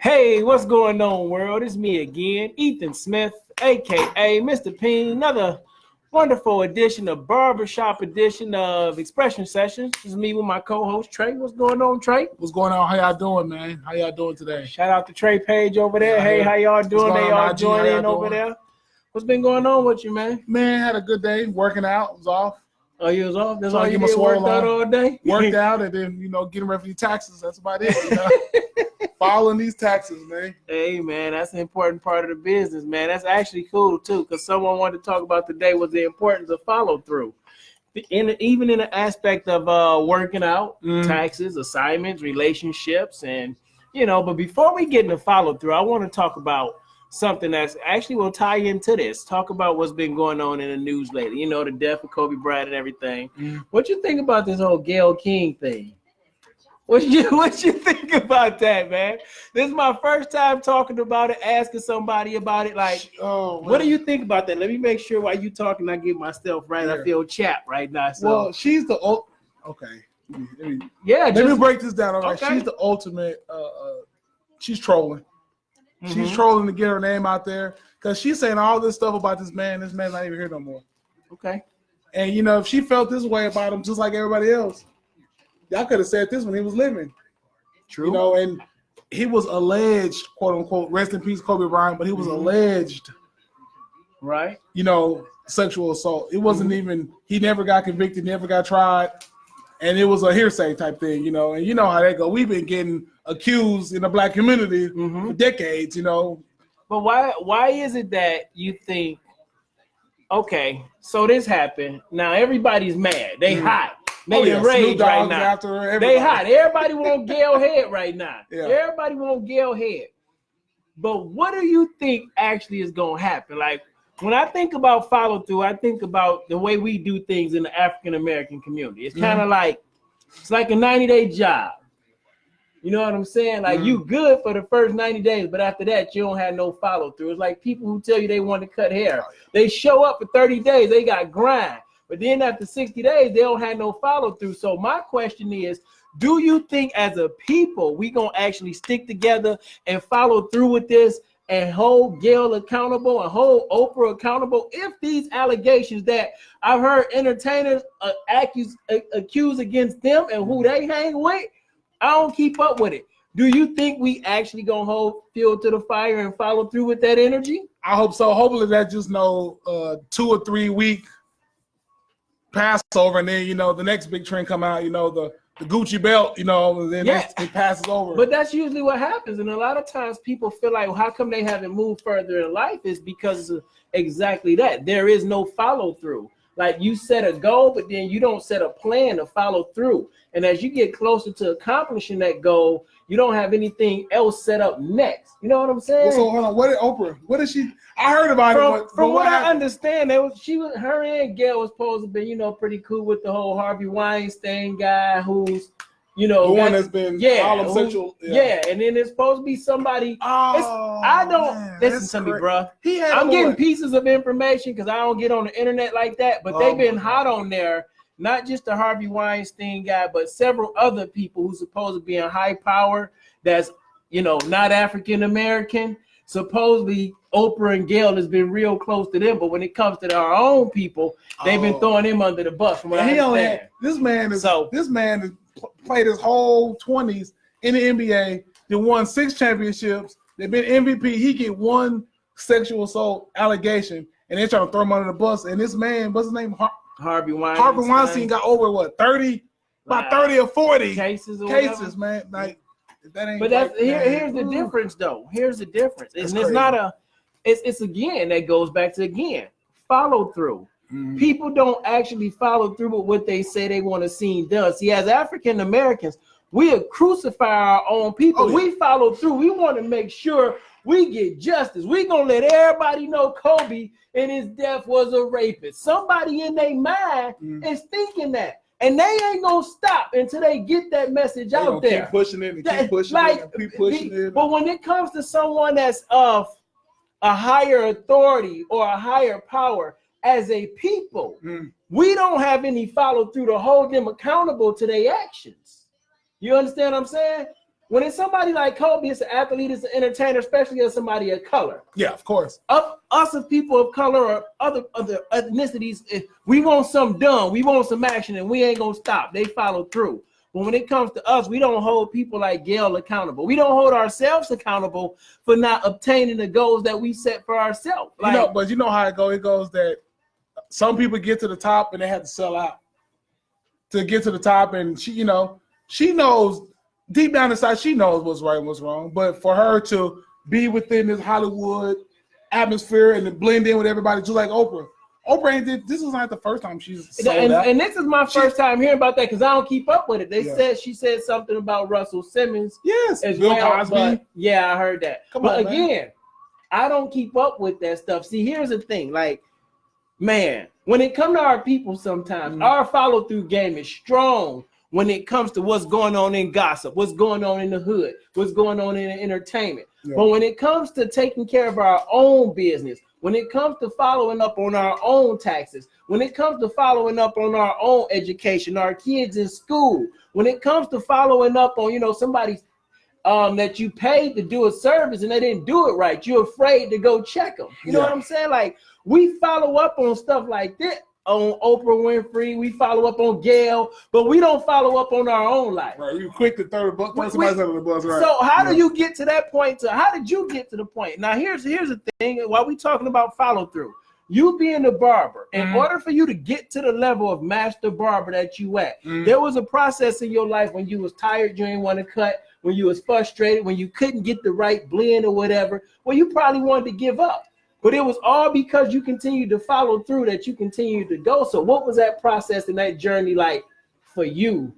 Hey, what's going on, world? It's me again, Ethan Smith, aka Mr. P.I.E.N. Another wonderful edition of Barbershop edition of Expression Sessions. This is me with my co-host Trae. What's going on, Trae? What's going on? How y'all doing, man? How y'all doing today? Shout out to Trae Page over there. Hey, how y'all doing? They all joining in over there. What's been going on with you, man? Man, had a good day working out. Was off. Oh, you was off? That's all you did, worked out all day? Worked out and then, getting ready for the taxes. That's about it. Following these taxes, man. Hey, man, that's an important part of the business, man. That's actually cool, too, because someone wanted to talk about today was the importance of follow-through. Even in the aspect of working out, taxes, assignments, relationships, and, but before we get into follow-through, I want to talk about something that's actually will tie into this. Talk about what's been going on in the news lately. The death of Kobe Bryant and everything. What you think about this whole Gayle King thing? What you think about that, man? This is my first time talking about it, asking somebody about it. Like, what do you think about that? Let me make sure while you talking, I get myself right. Here. I feel chapped right now. So. Well, she's the okay. Let me break this down. All right, okay. She's the ultimate. She's trolling. She's trolling to get her name out there because she's saying all this stuff about this man. This man's not even here no more. Okay. And, if she felt this way about him just like everybody else, y'all could have said this when he was living. True. And he was alleged, quote unquote, rest in peace, Kobe Bryant, but he was alleged, right? Sexual assault. It wasn't even, he never got convicted, never got tried. And it was a hearsay type thing, and you know how they go. We've been getting accused in the black community for decades, But why is it that you think, okay, so this happened. Now everybody's mad. They hot. They enraged right now. They hot. Everybody want Gayle head right now. Yeah. Everybody want Gayle head. But what do you think actually is going to happen? Like, when I think about follow through, I think about the way we do things in the African American community. It's kind of like, it's like a 90-day job. You know what I'm saying? Like you good for the first 90 days, but after that, you don't have no follow through. It's like people who tell you they want to cut hair. They show up for 30 days, they got grind. But then after 60 days, they don't have no follow through. So my question is, do you think as a people, we going to actually stick together and follow through with this and hold Gayle accountable and hold Oprah accountable if these allegations that I've heard entertainers accuse against them and who they hang with, I don't keep up with it. Do you think we actually gonna hold fuel to the fire and follow through with that energy? I hope so. Hopefully that just 2 or 3 week Passover, and then the next big trend come out. The Gucci belt, and then it passes over. But that's usually what happens. And a lot of times people feel like, well, how come they haven't moved further in life? Is because of exactly that. There is no follow through. Like you set a goal, but then you don't set a plan to follow through. And as you get closer to accomplishing that goal, you don't have anything else set up next. You know what I'm saying? Well, so hold on. What did Oprah? What did she? I heard about it. From what I understand, her and Gayle was supposed to be, pretty cool with the whole Harvey Weinstein guy, who's, the one that's been all sexual. Yeah, and then there's supposed to be somebody. Listen to me, bro. I'm getting pieces of information because I don't get on the internet like that. But they've been hot on there. Not just the Harvey Weinstein guy, but several other people who's supposed to be in high power that's, not African American. Supposedly, Oprah and Gayle has been real close to them, but when it comes to our own people, they've been throwing him under the bus. From what I understand. This man has played his whole 20s in the NBA. They won 6 championships. They've been MVP. He get one sexual assault allegation, and they're trying to throw him under the bus. And this man, what's his name? Harvey Weinstein got over 30, about 30 or 40 cases, man. Like that ain't. But here's the difference, though. Here's the difference. It's not it's again that goes back to follow through. People don't actually follow through with what they say they want to see done. See, as African Americans, we crucify our own people. We follow through. We want to make sure we get justice. We gonna let everybody know Kobe and his death was a rapist. Somebody in their mind is thinking that. And they ain't gonna stop until they get that message out there. Keep pushing it and keep pushing it and keep pushing it. But when it comes to someone that's of a higher authority or a higher power, as a people, we don't have any follow through to hold them accountable to their actions. You understand what I'm saying? When it's somebody like Kobe, it's an athlete, it's an entertainer, especially as somebody of color. Yeah, of course. Us as people of color or other ethnicities, if we want something done, we want some action, and we ain't gonna stop. They follow through. But when it comes to us, we don't hold people like Gail accountable. We don't hold ourselves accountable for not obtaining the goals that we set for ourselves. Like, but you know how it goes. It goes that some people get to the top and they have to sell out to get to the top. And she knows deep down inside, she knows what's right and what's wrong. But for her to be within this Hollywood atmosphere and to blend in with everybody, just like Oprah. Oprah ain't did. This is not the first time she's sold out. And this is my first time hearing about that because I don't keep up with it. She said something about Russell Simmons. Yes, as Bill well, Cosby. but, yeah, I heard that. But again, man. I don't keep up with that stuff. See, here's the thing. Like, man, when it comes to our people, sometimes our follow through game is strong. When it comes to what's going on in gossip, what's going on in the hood, what's going on in entertainment. Yeah. But when it comes to taking care of our own business, when it comes to following up on our own taxes, when it comes to following up on our own education, our kids in school, when it comes to following up on, somebody's that you paid to do a service and they didn't do it right, you're afraid to go check them. You know what I'm saying? Like, we follow up on stuff like that. On Oprah Winfrey, we follow up on Gail, but we don't follow up on our own life. Right, you quick to throw somebody under the bus, right? So how do you get to that point? How did you get to the point? Now here's the thing. While we talking about follow through, you being a barber, in order for you to get to the level of master barber that you at, there was a process in your life when you was tired, you didn't want to cut, when you was frustrated, when you couldn't get the right blend or whatever. Well, you probably wanted to give up. But it was all because you continued to follow through that you continued to go. So what was that process and that journey like for you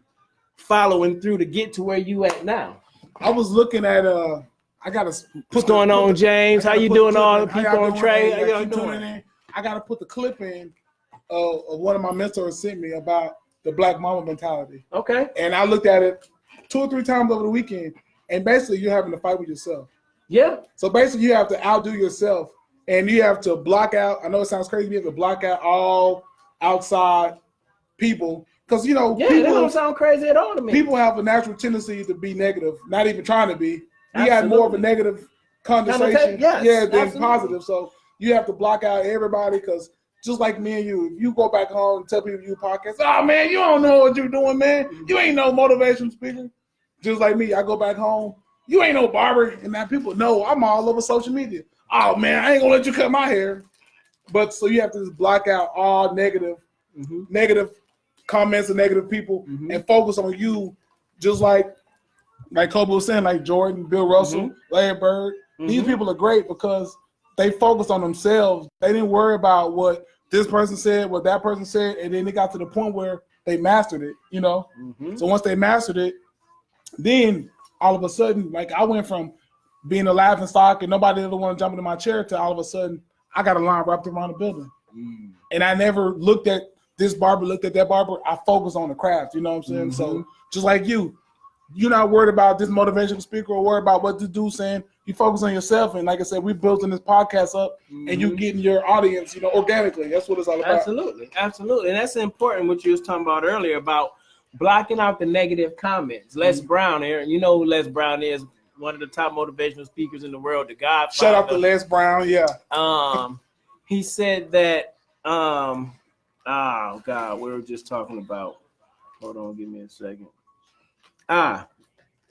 following through to get to where you at now? I was looking at I gotta what's going on, James? How you doing? All the people on Trae? How y'all doing? I gotta put the clip in of one of my mentors sent me about the Black Mama mentality. Okay. And I looked at it 2 or 3 times over the weekend, and basically you're having to fight with yourself. Yeah. So basically you have to outdo yourself. And you have to block out, I know it sounds crazy, you have to block out all outside people. Because, people, that don't sound crazy at all to me. People have a natural tendency to be negative, not even trying to be. We had more of a negative conversation than positive. So you have to block out everybody because just like me and you, if you go back home and tell people you podcast, oh, man, you don't know what you're doing, man. You ain't no motivational speaker. Just like me, I go back home, you ain't no barber. And now people know I'm all over social media. Oh, man, I ain't going to let you cut my hair. But so you have to just block out all negative comments and negative people and focus on you, just like Kobe was saying, like Jordan, Bill Russell, Larry Bird. These people are great because they focused on themselves. They didn't worry about what this person said, what that person said, and then they got to the point where they mastered it, So once they mastered it, then all of a sudden, like I went from being a laughing stock and nobody ever want to jump into my chair to all of a sudden I got a line wrapped around the building. And I never looked at this barber, looked at that barber. I focus on the craft, you know what I'm saying? So just like you're not worried about this motivational speaker or worried about what this dude's saying. You focus on yourself. And like I said, we're building this podcast up and you getting your audience, organically. That's what it's all about. Absolutely. And that's important what you was talking about earlier about blocking out the negative comments. Les Brown, Aaron, you know who Les Brown is. One of the top motivational speakers in the world, the Godfather. Shout out to Les Brown, yeah. He said that, oh God, we were just talking about. Hold on, give me a second.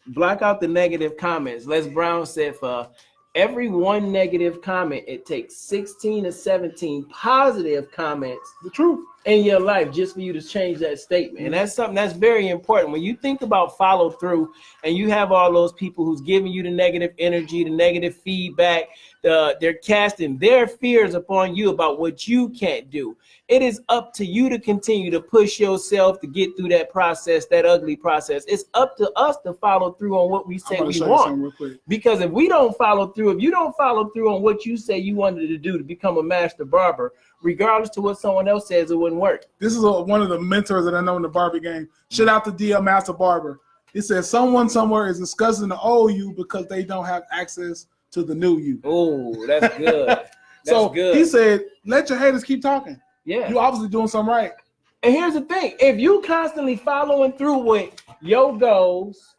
Block out the negative comments. Les Brown said for every one negative comment, it takes 16 to 17 positive comments. The truth. In your life just for you to change that statement. And that's something that's very important. When you think about follow through and you have all those people who's giving you the negative energy, the negative feedback, they're casting their fears upon you about what you can't do. It is up to you to continue to push yourself to get through that process, that ugly process. It's up to us to follow through on what we say we want. Because if we don't follow through, if you don't follow through on what you say you wanted to do to become a master barber, regardless to what someone else says, it wouldn't work. This is one of the mentors that I know in the barber game. Shout out to DL Master Barber. He says someone somewhere is discussing the old you because they don't have access to the new you. Oh, that's good. So good. He said, let your haters keep talking. Yeah. You're obviously doing something right. And here's the thing. If you constantly following through with your goals,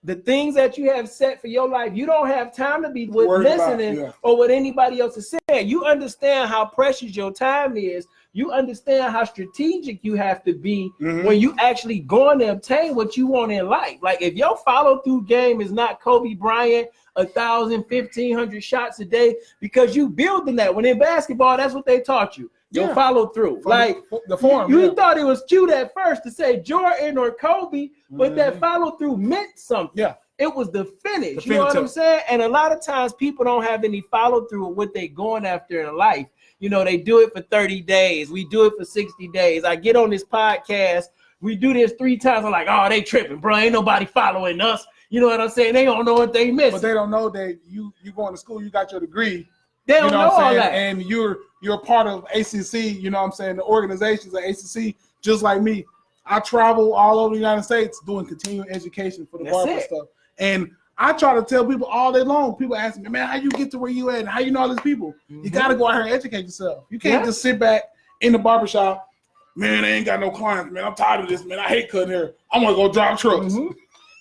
the things that you have set for your life, you don't have time to be listening or what anybody else is saying. You understand how precious your time is. You understand how strategic you have to be when you actually going to obtain what you want in life. Like if your follow-through game is not Kobe Bryant, 1,000, 1,500 shots a day, because you building that. When in basketball, that's what they taught you. Your follow through. Like the form. You thought it was cute at first to say Jordan or Kobe, but that follow through meant something. Yeah. It was the finish. You know what I'm saying? And a lot of times people don't have any follow through with what they're going after in life. You know, they do it for 30 days. We do it for 60 days. I get on this podcast. We do this 3 times. I'm like, oh, they tripping, bro. Ain't nobody following us. You know what I'm saying? They don't know what they missed. But they don't know that you going to school, you got your degree. They don't know all that. And you're part of ACC, you know what I'm saying, the organizations of ACC, just like me. I travel all over the United States doing continuing education for the barber stuff. And I try to tell people all day long, people ask me, man, how you get to where you at? And how you know all these people? You got to go out here and educate yourself. You can't just sit back in the barbershop, man, I ain't got no clients, man. I'm tired of this, man. I hate cutting hair. I'm going to go drive trucks.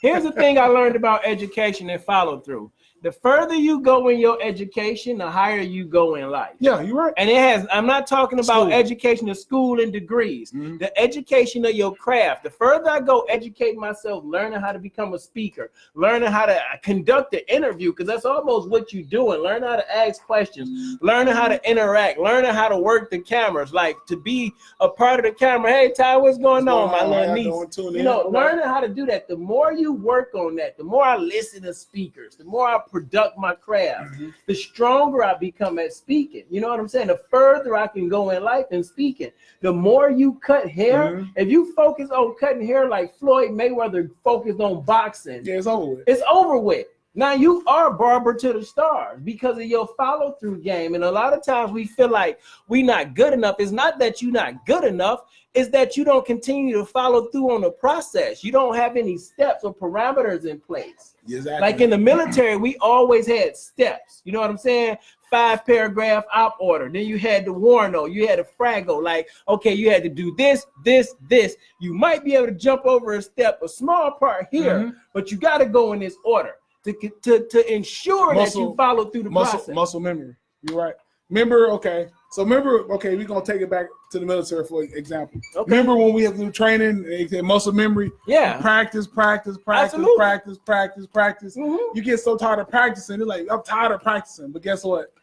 Here's the thing I learned about education and follow through. The further you go in your education, the higher you go in life. Yeah, you're right. And I'm not talking about education of school and degrees, the education of your craft. The further I go educate myself, learning how to become a speaker, learning how to conduct an interview, because that's almost what you're doing, learning how to ask questions, learning how to interact, learning how to work the cameras, like to be a part of the camera. Hey, Ty, what's going on, my little niece? You know, learning how to do that. The more you work on that, the more I listen to speakers, the more I product my craft, the stronger I become at speaking. You know what I'm saying? The further I can go in life in speaking, the more you cut hair. If you focus on cutting hair like Floyd Mayweather focused on boxing, it's over with. It's over with. Now you are barber to the stars because of your follow through game. And a lot of times we feel like we're not good enough. It's not that you're not good enough. It's that you don't continue to follow through on the process. You don't have any steps or parameters in place. Exactly. Like in the military, we always had steps. You know what I'm saying? 5-paragraph op order. Then you had the warno. You had a frago. Like, okay, you had to do this, this, this. You might be able to jump over a step, a small part here, but you got to go in this order to ensure that you follow through the process. Muscle memory. You're right. Remember, okay, we're going to take it back to the military for example. Okay. Remember when we have to do training, muscle memory? Yeah. Practice. Absolutely. Practice. You get so tired of practicing. It's like, I'm tired of practicing. But guess what?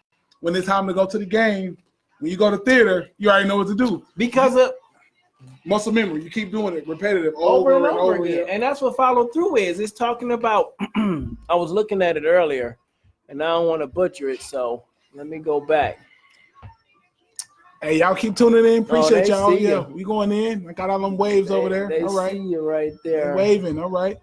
When it's time to go to the game, when you go to theater, you already know what to do. Because of muscle memory. You keep doing it repetitive over and over again. And that's what follow through is. It's talking about, I was looking at it earlier, and I don't want to butcher it, so let me go back. Hey, y'all keep tuning in. Appreciate y'all. Yeah, we going in. I got all them waves over there. They all right. See you right there. They're waving. All right.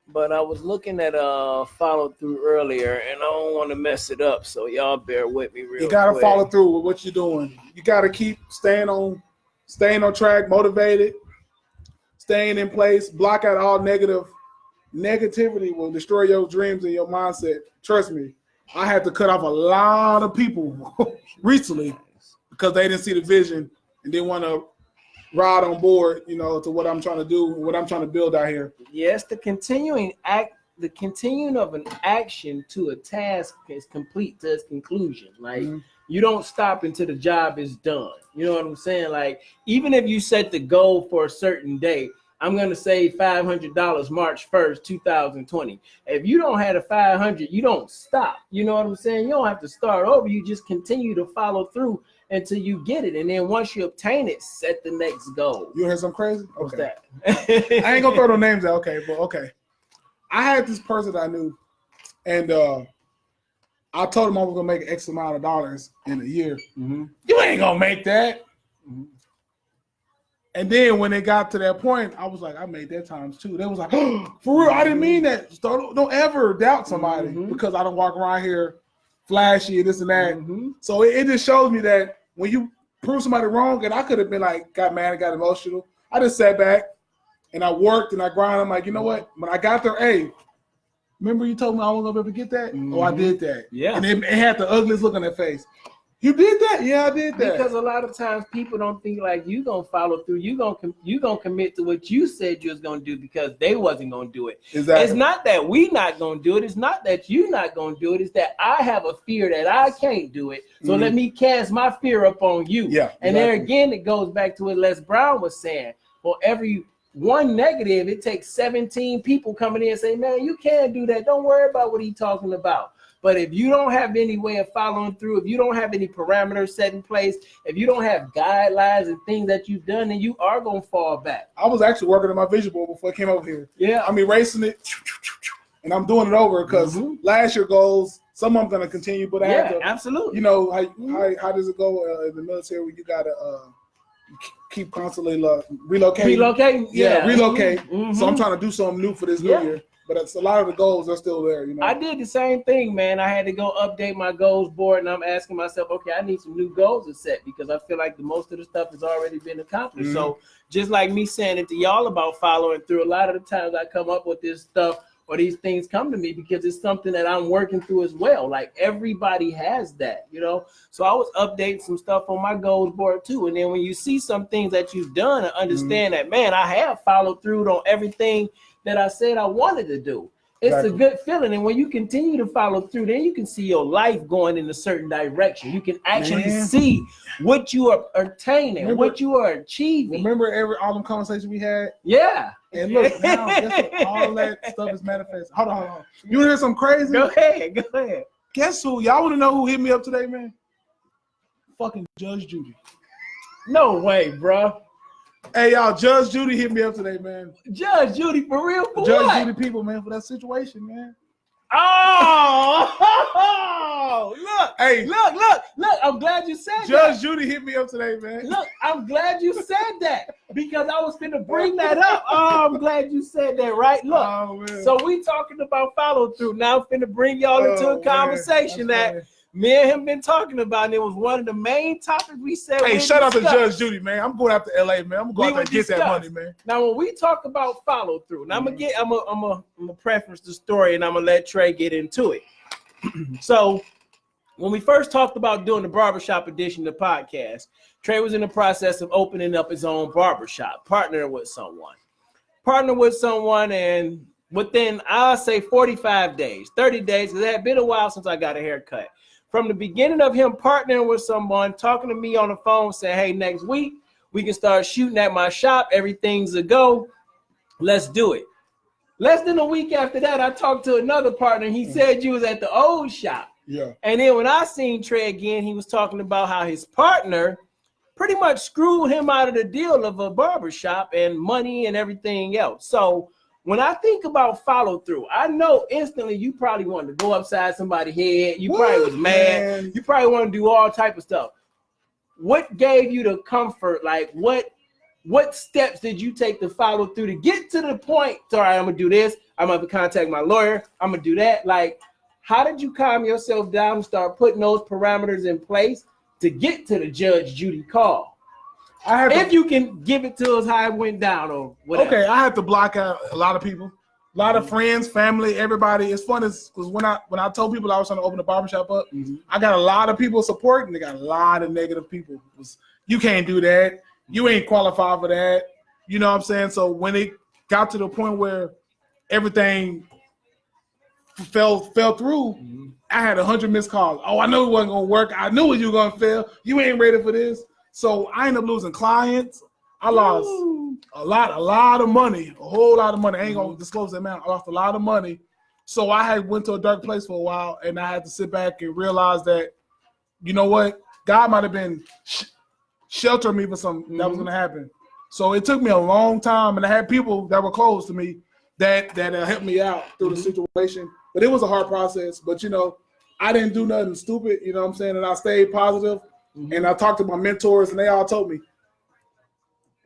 But I was looking at follow through earlier, and I don't want to mess it up. So y'all bear with me real quick. You gotta follow through with what you're doing. You gotta keep staying on track, motivated, staying in place. Block out all negativity will destroy your dreams and your mindset. Trust me, I had to cut off a lot of people recently because they didn't see the vision and didn't want to ride on board, you know, to what I'm trying to do, what I'm trying to build out here. Yes, the continuing of an action to a task is complete to its conclusion. Like you don't stop until the job is done. You know what I'm saying? Like even if you set the goal for a certain day, I'm going to save $500 March 1st, 2020. If you don't have the 500, you don't stop. You know what I'm saying? You don't have to start over. You just continue to follow through until you get it. And then once you obtain it, set the next goal. You heard something crazy? What's that? I ain't going to throw no names out. Okay, but okay. I had this person that I knew, and I told him I was going to make X amount of dollars in a year. You ain't going to make that. And then when it got to that point, I was like, I made that times 2. They was like, oh, for real, I didn't mean that. So don't ever doubt somebody because I don't walk around here flashy and this and that. So it just shows me that when you prove somebody wrong, and I could have been like, got mad and got emotional. I just sat back and I worked and I grinded. I'm like, you know what? When I got there, hey, remember you told me I wasn't going to be able to get that? Oh, I did that. Yeah. And it had the ugliest look on their face. You did that? Yeah, I did that. Because a lot of times people don't think like you gonna follow through. You gonna commit to what you said you was gonna do because they wasn't gonna do it. Exactly. It's not that we not gonna do it. It's not that you not gonna do it. It's that I have a fear that I can't do it. So let me cast my fear up on you. Yeah. And there again, it goes back to what Les Brown was saying. For every one negative, it takes 17 people coming in and say, man, you can't do that. Don't worry about what he's talking about. But if you don't have any way of following through, if you don't have any parameters set in place, if you don't have guidelines and things that you've done, then you are going to fall back. I was actually working on my vision board before I came over here. Yeah. I'm erasing it, and I'm doing it over because last year goals, some of them going to continue, but I have to. Absolutely. You know, how does it go in the military where you got to keep constantly relocating? Relocating? Yeah, relocate. So I'm trying to do something new for this new year. But it's a lot of the goals are still there, you know. I did the same thing, man. I had to go update my goals board, and I'm asking myself, okay, I need some new goals to set because I feel like the most of the stuff has already been accomplished. So just like me saying it to y'all about following through, a lot of the times I come up with this stuff or these things come to me because it's something that I'm working through as well. Like everybody has that, you know. So I was updating some stuff on my goals board too. And then when you see some things that you've done and understand that, man, I have followed through on everything that I said I wanted to do. It's a good feeling. And when you continue to follow through, then you can see your life going in a certain direction. You can actually see what you are attaining, what you are achieving. Remember all them conversations we had? Yeah. And look, now guess what? All that stuff is manifest. Hold on. You want to hear something crazy? Go ahead. Guess who? Y'all want to know who hit me up today, man? Fucking Judge Judy. No way, bro. Hey, y'all, Judge Judy hit me up today, man. Judge Judy, for real? For Judge what? Judy people, man, for that situation, man. Oh, look. Hey. Look. I'm glad you said Judge Judy hit me up today, man. Look, I'm glad you said that because I was finna bring that up. Oh, I'm glad you said that, right? Look, so we talking about follow through. Now I'm finna bring y'all into a conversation that me and him been talking about, and it was one of the main topics we said. Hey, shout out to Judge Judy, man. I'm going out to LA, man. I'm going out there and get that money, man. Now, when we talk about follow through, now I'm gonna preface the story, and I'm gonna let Trae get into it. So, when we first talked about doing the barbershop edition of the podcast, Trae was in the process of opening up his own barbershop, partnering with someone, and within, I'll say 45 days, 30 days, because it had been a while since I got a haircut. From the beginning of him partnering with someone, talking to me on the phone, saying, hey, next week, we can start shooting at my shop. Everything's a go. Let's do it. Less than a week after that, I talked to another partner. He said you was at the old shop. Yeah. And then when I seen Trae again, he was talking about how his partner pretty much screwed him out of the deal of a barbershop and money and everything else. So when I think about follow through, I know instantly you probably wanted to go upside somebody's head. You probably was mad. Man. You probably want to do all type of stuff. What gave you the comfort? Like what steps did you take to follow through to get to the point? All right, I'm gonna do this. I'm gonna contact my lawyer. I'm gonna do that. Like, how did you calm yourself down and start putting those parameters in place to get to the Judge Judy call? If you can give it to us how it went down or whatever. Okay, I had to block out a lot of people, a lot of friends, family, everybody. It's funny because when I told people I was trying to open a barbershop up, I got a lot of people supporting. They got a lot of negative people. It was, you can't do that. You ain't qualified for that. You know what I'm saying? So when it got to the point where everything fell through, I had 100 missed calls. Oh, I knew it wasn't gonna work. I knew you were gonna fail. You ain't ready for this. So I ended up losing clients. I lost a lot of money, a whole lot of money. I ain't gonna disclose the amount. I lost a lot of money. So I had went to a dark place for a while, and I had to sit back and realize that, you know what, God might have been sheltering me for something that was gonna happen. So it took me a long time, and I had people that were close to me that helped me out through the situation. But it was a hard process. But you know, I didn't do nothing stupid. You know what I'm saying? And I stayed positive. And I talked to my mentors, and they all told me,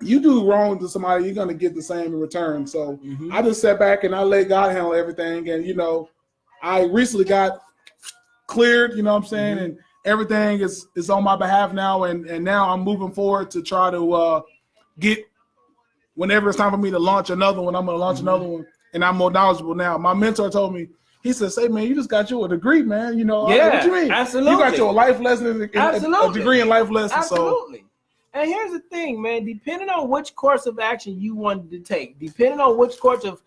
you do wrong to somebody, you're going to get the same in return. So I just sat back and I let God handle everything. And, you know, I recently got cleared, you know what I'm saying? And everything is on my behalf now. And now I'm moving forward to try to get, whenever it's time for me to launch another one, I'm going to launch another one. And I'm more knowledgeable now. My mentor told me, He said, "Say, man, you just got your degree, man. You know, yeah, what you mean? Absolutely. You got your life lesson, a degree in life lesson. Absolutely. And here's the thing, man. Depending on which course of action you wanted to take, depending on which course of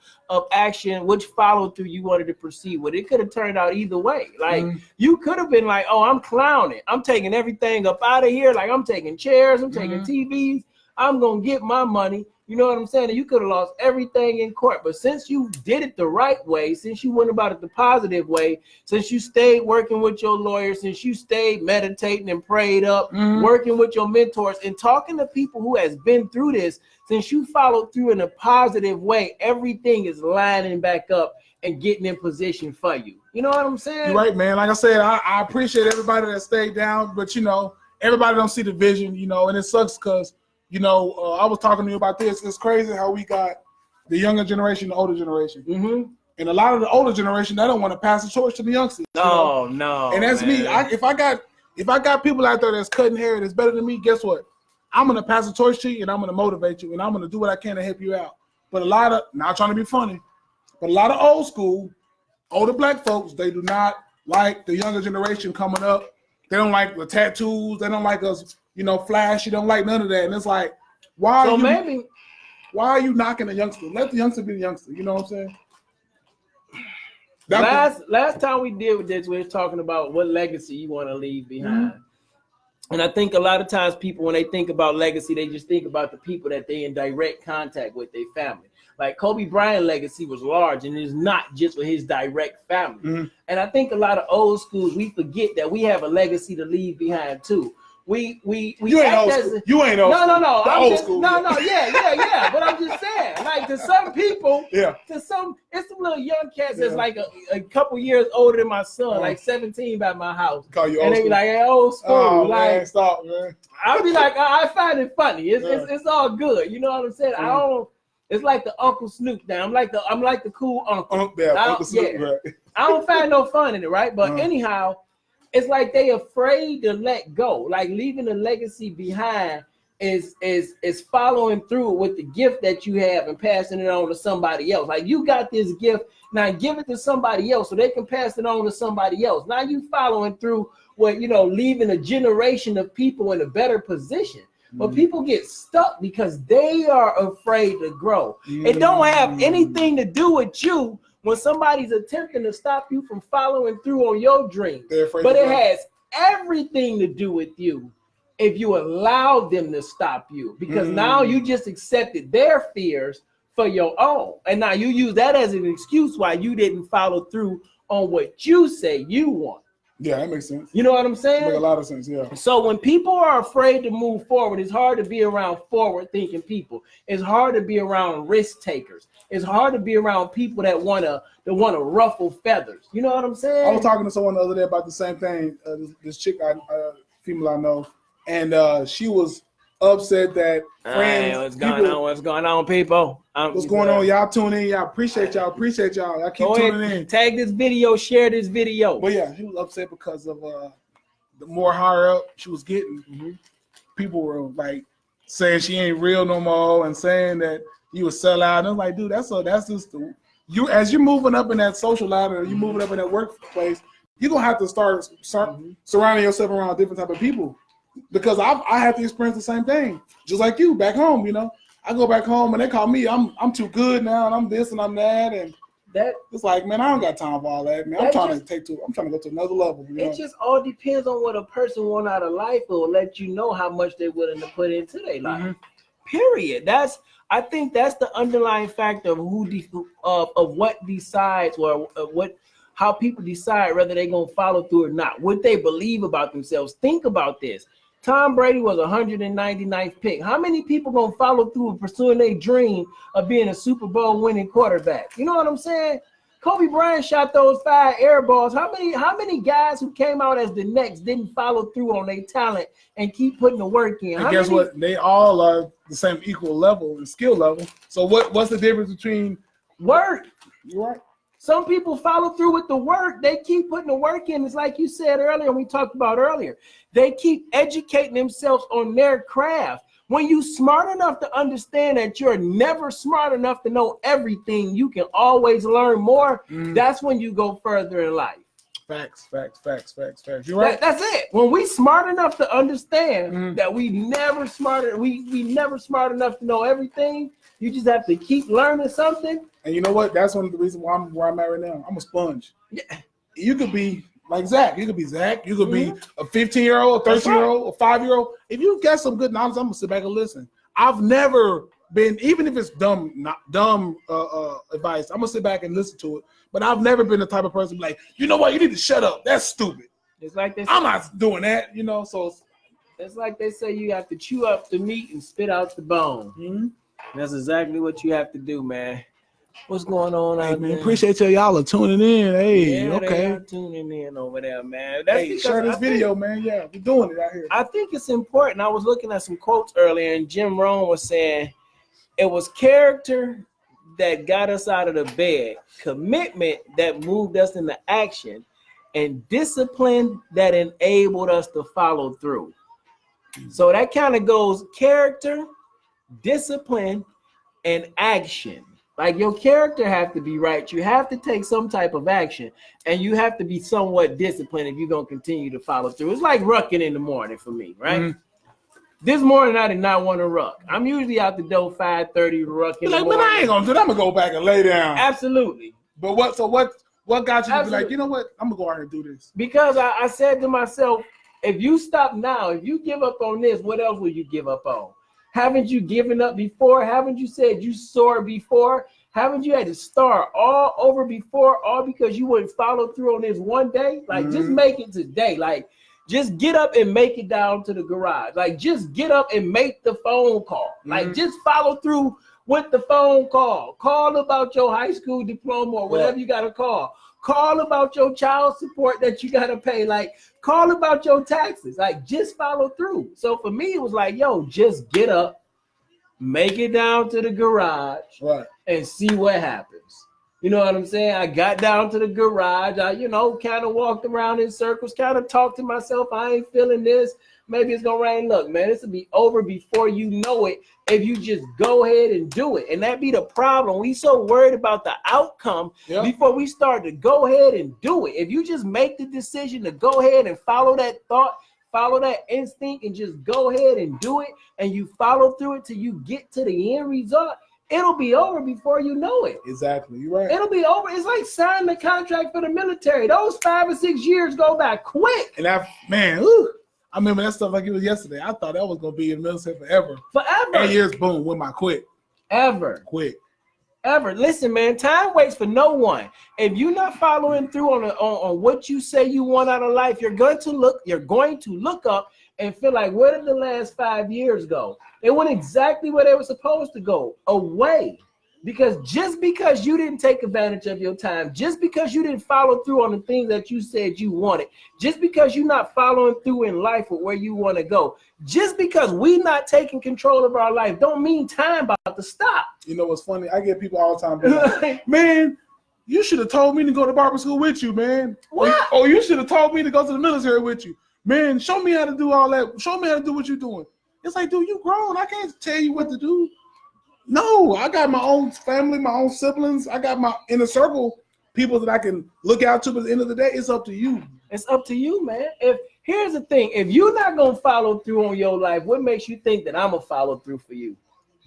action, which follow through you wanted to proceed with, it could have turned out either way. Like you could have been like, oh, I'm clowning. I'm taking everything up out of here. Like I'm taking chairs. I'm taking TVs. I'm gonna get my money. You know what I'm saying? And you could have lost everything in court. But since you did it the right way, since you went about it the positive way, since you stayed working with your lawyer, since you stayed meditating and prayed up, working with your mentors and talking to people who has been through this, since you followed through in a positive way, everything is lining back up and getting in position for you. You know what I'm saying? You're right, man. Like I said, I appreciate everybody that stayed down, but, you know, everybody don't see the vision, you know, and it sucks because, you know, I was talking to you about this. It's crazy how we got the younger generation, the older generation. And a lot of the older generation, they don't want to pass the torch to the youngsters. No, no. And that's me. If I got people out there that's cutting hair that's better than me, guess what? I'm going to pass the torch to you and I'm going to motivate you and I'm going to do what I can to help you out. But a lot of, not trying to be funny, but a lot of old school, older black folks, they do not like the younger generation coming up. They don't like the tattoos. They don't like us, you know, flashy. Don't like none of that. And it's like, why are you knocking the youngster? Let the youngster be the youngster. You know what I'm saying? Last time we did with this, we were talking about what legacy you want to leave behind. And I think a lot of times people, when they think about legacy, they just think about the people that they in direct contact with, their family. Like Kobe Bryant's legacy was large, and it's not just with his direct family. And I think a lot of old schools, we forget that we have a legacy to leave behind too. You ain't old school. You ain't old school. No. Old school. Yeah. But I'm just saying, like to some people, to some, it's some little young cats that's like a couple years older than my son, like 17 by my house. Call you old and they school. be like, hey, old school. Oh, like, man, stop, man. I'll be like, I find it funny. It's all good. You know what I'm saying? I don't. It's like the Uncle Snoop now. I'm like the cool uncle. Uncle Snoop, right. I don't find no fun in it, right? But anyhow, it's like they afraid to let go. Like leaving a legacy behind is following through with the gift that you have and passing it on to somebody else. Like you got this gift, now give it to somebody else so they can pass it on to somebody else. Now you following through with, you know, leaving a generation of people in a better position. But people get stuck because they are afraid to grow. It don't have anything to do with you when somebody's attempting to stop you from following through on your dream. But it has everything to do with you if you allow them to stop you. Because now you just accepted their fears for your own. And now you use that as an excuse why you didn't follow through on what you say you want. Yeah, that makes sense. You know what I'm saying? Makes a lot of sense, yeah. So when people are afraid to move forward, it's hard to be around forward-thinking people. It's hard to be around risk takers. It's hard to be around people that wanna ruffle feathers. You know what I'm saying? I was talking to someone the other day about the same thing. This chick, female I know, and she was upset that friends. What's going on, people? What's going on? Y'all tune in. Y'all appreciate y'all. Y'all keep tuning in. Tag this video. Share this video. But yeah, she was upset because of the more higher up she was getting. People were like saying she ain't real no more and saying that you would sell out. And I'm like, dude, that's just you as you're moving up in that social ladder, you moving up in that workplace, you're gonna have to start surrounding yourself around different type of people. Because I have to experience the same thing, just like you back home. You know, I go back home and they call me, I'm too good now, and I'm this and I'm that, and that it's like, man, I don't got time for all that, man. I'm trying to go to another level. You know? It just all depends on what a person want out of life. Will let you know how much they're willing to put into their life. Period. I think that's the underlying factor of of what decides or how people decide whether they're gonna follow through or not. What they believe about themselves. Think about this. Tom Brady was 199th pick. How many people gonna follow through and pursuing their dream of being a Super Bowl winning quarterback? You know what I'm saying? Kobe Bryant shot those 5 air balls. How many guys who came out as the next didn't follow through on their talent and keep putting the work in? And guess what? They all are the same equal level and skill level. So what's the difference between work? You're right. Some people follow through with the work. They keep putting the work in. It's like you said earlier, we talked about earlier. They keep educating themselves on their craft. When you smart enough to understand that you're never smart enough to know everything, you can always learn more. That's when you go further in life. Facts. You're right. That's it. When we smart enough to understand that we never smart enough to know everything, you just have to keep learning something. And you know what? That's one of the reasons why I'm where I'm at right now. I'm a sponge. Yeah. You could be like Zach. You could be Zach. You could be a 15-year-old, a 13-year-old, a 5-year-old. If you get some good knowledge, I'm gonna sit back and listen. I've never been, even if it's dumb advice, I'm gonna sit back and listen to it. But I've never been the type of person like, you know what, you need to shut up. That's stupid. It's like this. I'm not doing that, you know. So it's like they say you have to chew up the meat and spit out the bone. That's exactly what you have to do, man. What's going on out there? Appreciate y'all are tuning in. Hey, yeah, okay. They are tuning in over there, man. That's share this video, man. Yeah, we're doing it out here. I think it's important. I was looking at some quotes earlier, and Jim Rohn was saying it was character that got us out of the bed, commitment that moved us into action, and discipline that enabled us to follow through. So that kind of goes character, discipline, and action. Like your character have to be right. You have to take some type of action, and you have to be somewhat disciplined if you're going to continue to follow through. It's like rucking in the morning for me, right? This morning, I did not want to ruck. I'm usually out the door 5:30 rucking. Like, man, I ain't gonna do that. I'm gonna go back and lay down. Absolutely. But what got you to be like, you know what? I'm gonna go out here and do this. Because I said to myself, if you stop now, if you give up on this, what else will you give up on? Haven't you given up before? Haven't you said you soared before? Haven't you had to start all over before? All because you wouldn't follow through on this one day? Like, just make it today. Like, just get up and make it down to the garage. Like, just get up and make the phone call. Like, just follow through with the phone call. Call about your high school diploma or whatever you got to call. Call about your child support that you got to pay. Like, call about your taxes. Like, just follow through. So for me, it was like, yo, just get up, make it down to the garage, and see what happens. You know what I'm saying? I got down to the garage. I, kind of walked around in circles, kind of talked to myself. I ain't feeling this. Maybe it's going to rain. Look, man, this will be over before you know it if you just go ahead and do it. And that be the problem. We so worried about the outcome before we start to go ahead and do it. If you just make the decision to go ahead and follow that thought, follow that instinct, and just go ahead and do it, and you follow through it till you get to the end result, it'll be over before you know it. Exactly. You're right. It'll be over. It's like signing the contract for the military. Those 5 or 6 years go by quick. And I remember that stuff like it was yesterday. I thought that was going to be in the military forever. 8 years, boom, with my quit. Quick. Ever. Listen, man, time waits for no one. If you're not following through on what you say you want out of life, you're going to look up and feel like, where did the last 5 years go? They went exactly where they were supposed to go, away. Because just because you didn't take advantage of your time, just because you didn't follow through on the things that you said you wanted, just because you're not following through in life with where you want to go, just because we not taking control of our life, don't mean time about to stop. You know what's funny? I get people all the time, like, man, you should have told me to go to barber school with you, man. What? Or you should have told me to go to the military with you. Man, show me how to do all that. Show me how to do what you're doing. It's like, dude, you grown. I can't tell you what to do. No, I got my own family, my own siblings. I got my inner circle, people that I can look out to. But at the end of the day, it's up to you. It's up to you, man. Here's the thing. If you're not going to follow through on your life, what makes you think that I'm going to follow through for you?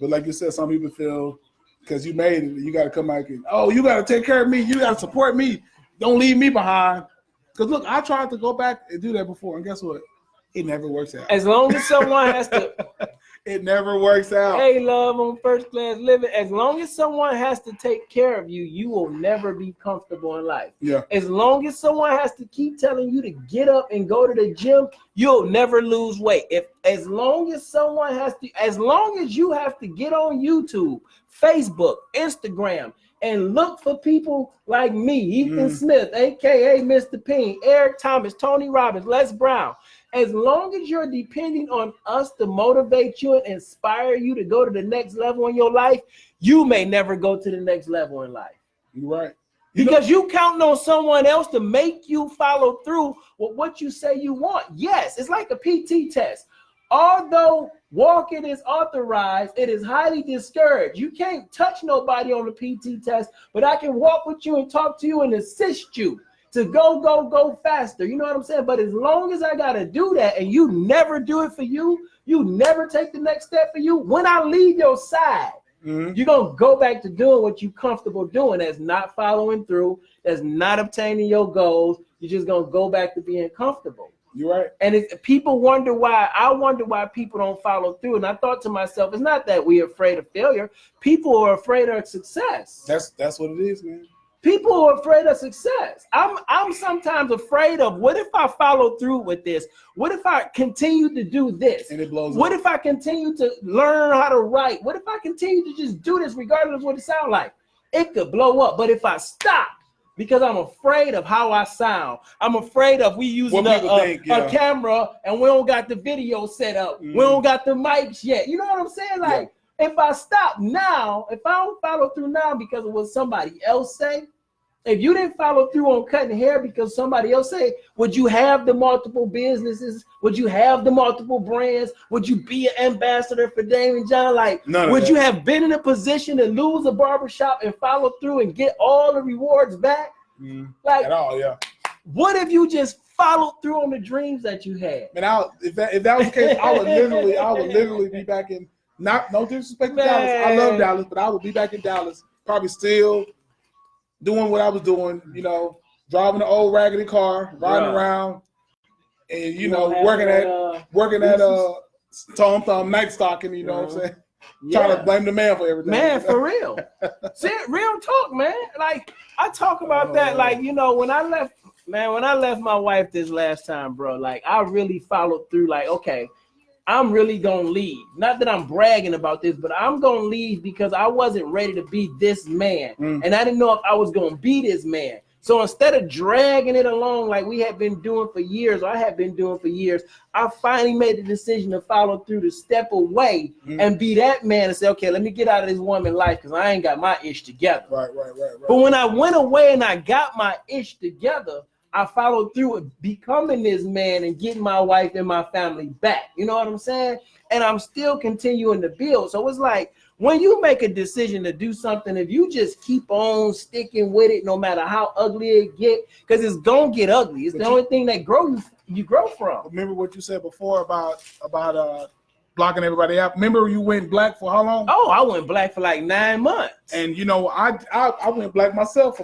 But like you said, some people feel because you made it, you got to come out and, you got to take care of me. You got to support me. Don't leave me behind. Because, look, I tried to go back and do that before, and guess what? It never works out. As long as someone has to... It never works out. Hey, love on First Class Living. As long as someone has to take care of you, you will never be comfortable in life. Yeah. As long as someone has to keep telling you to get up and go to the gym, you'll never lose weight. As long as you have to get on YouTube, Facebook, Instagram, and look for people like me, Ethan Smith, aka Mr. P.I.E.N, Eric Thomas, Tony Robbins, Les Brown. As long as you're depending on us to motivate you and inspire you to go to the next level in your life, you may never go to the next level in life. You're right. Because you counting on someone else to make you follow through with what you say you want. Yes, it's like a PT test. Although walking is authorized, it is highly discouraged. You can't touch nobody on the PT test, but I can walk with you and talk to you and assist you to go faster. You know what I'm saying? But as long as I got to do that and you never do it for you, you never take the next step for you, when I leave your side, you're going to go back to doing what you're comfortable doing. That's not following through. That's not obtaining your goals. You're just going to go back to being comfortable. You're right. And people wonder why. I wonder why people don't follow through. And I thought to myself, it's not that we're afraid of failure. People are afraid of success. That's what it is, man. People are afraid of success. I'm sometimes afraid of, what if I follow through with this? What if I continue to do this? And it blows What up. if I continue to learn how to write? What if I continue to just do this regardless of what it sounds like? It could blow up. But if I stop, because I'm afraid of how I sound, I'm afraid of we using a camera and we don't got the video set up. We don't got the mics yet. You know what I'm saying? Like, if I stop now, if I don't follow through now because of what somebody else say, if you didn't follow through on cutting hair because somebody else say, would you have the multiple businesses? Would you have the multiple brands? Would you be an ambassador for Damon John? Like, would you have been in a position to lose a barbershop and follow through and get all the rewards back? Like, at all, what if you just followed through on the dreams that you had? Man, if that was the case, I would literally be back in. No disrespect to Dallas. I love Dallas, but I would be back in Dallas, probably still doing what I was doing, you know, driving an old raggedy car, riding around, and working at Tom Thumb night stocking, you know what I'm saying? Trying to blame the man for everything. Man, for real. See, real talk, man. Like, I talk about that, like, when I left my wife this last time, bro, like, I really followed through, like, okay, I'm really gonna leave. Not that I'm bragging about this, but I'm gonna leave because I wasn't ready to be this man. And I didn't know if I was gonna be this man. So instead of dragging it along like we had been doing for years, or I had been doing for years, I finally made the decision to follow through, to step away and be that man and say, okay, let me get out of this woman life because I ain't got my ish together. Right. But when I went away and I got my ish together, I followed through with becoming this man and getting my wife and my family back. You know what I'm saying? And I'm still continuing to build. So it's like, when you make a decision to do something, if you just keep on sticking with it, no matter how ugly it get, because it's gonna get ugly. It's the only thing that you grow from. Remember what you said before about blocking everybody out. Remember you went black for how long? Oh, I went black for like 9 months. And I went black myself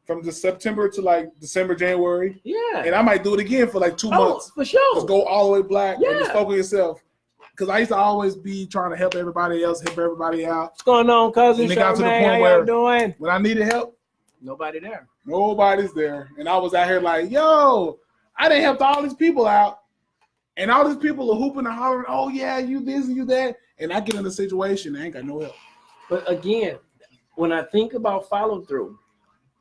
from the September to like December, January. Yeah. And I might do it again for like 2 months. For sure. Just go all the way black and just focus yourself. Because I used to always be trying to help everybody else, help everybody out. What's going on, cousin? And it got to the point where when I needed help, nobody there. Nobody's there. And I was out here like, yo, I didn't help all these people out. And all these people are hooping and hollering, oh yeah, you this and you that. And I get in a situation, I ain't got no help. But again, when I think about follow through,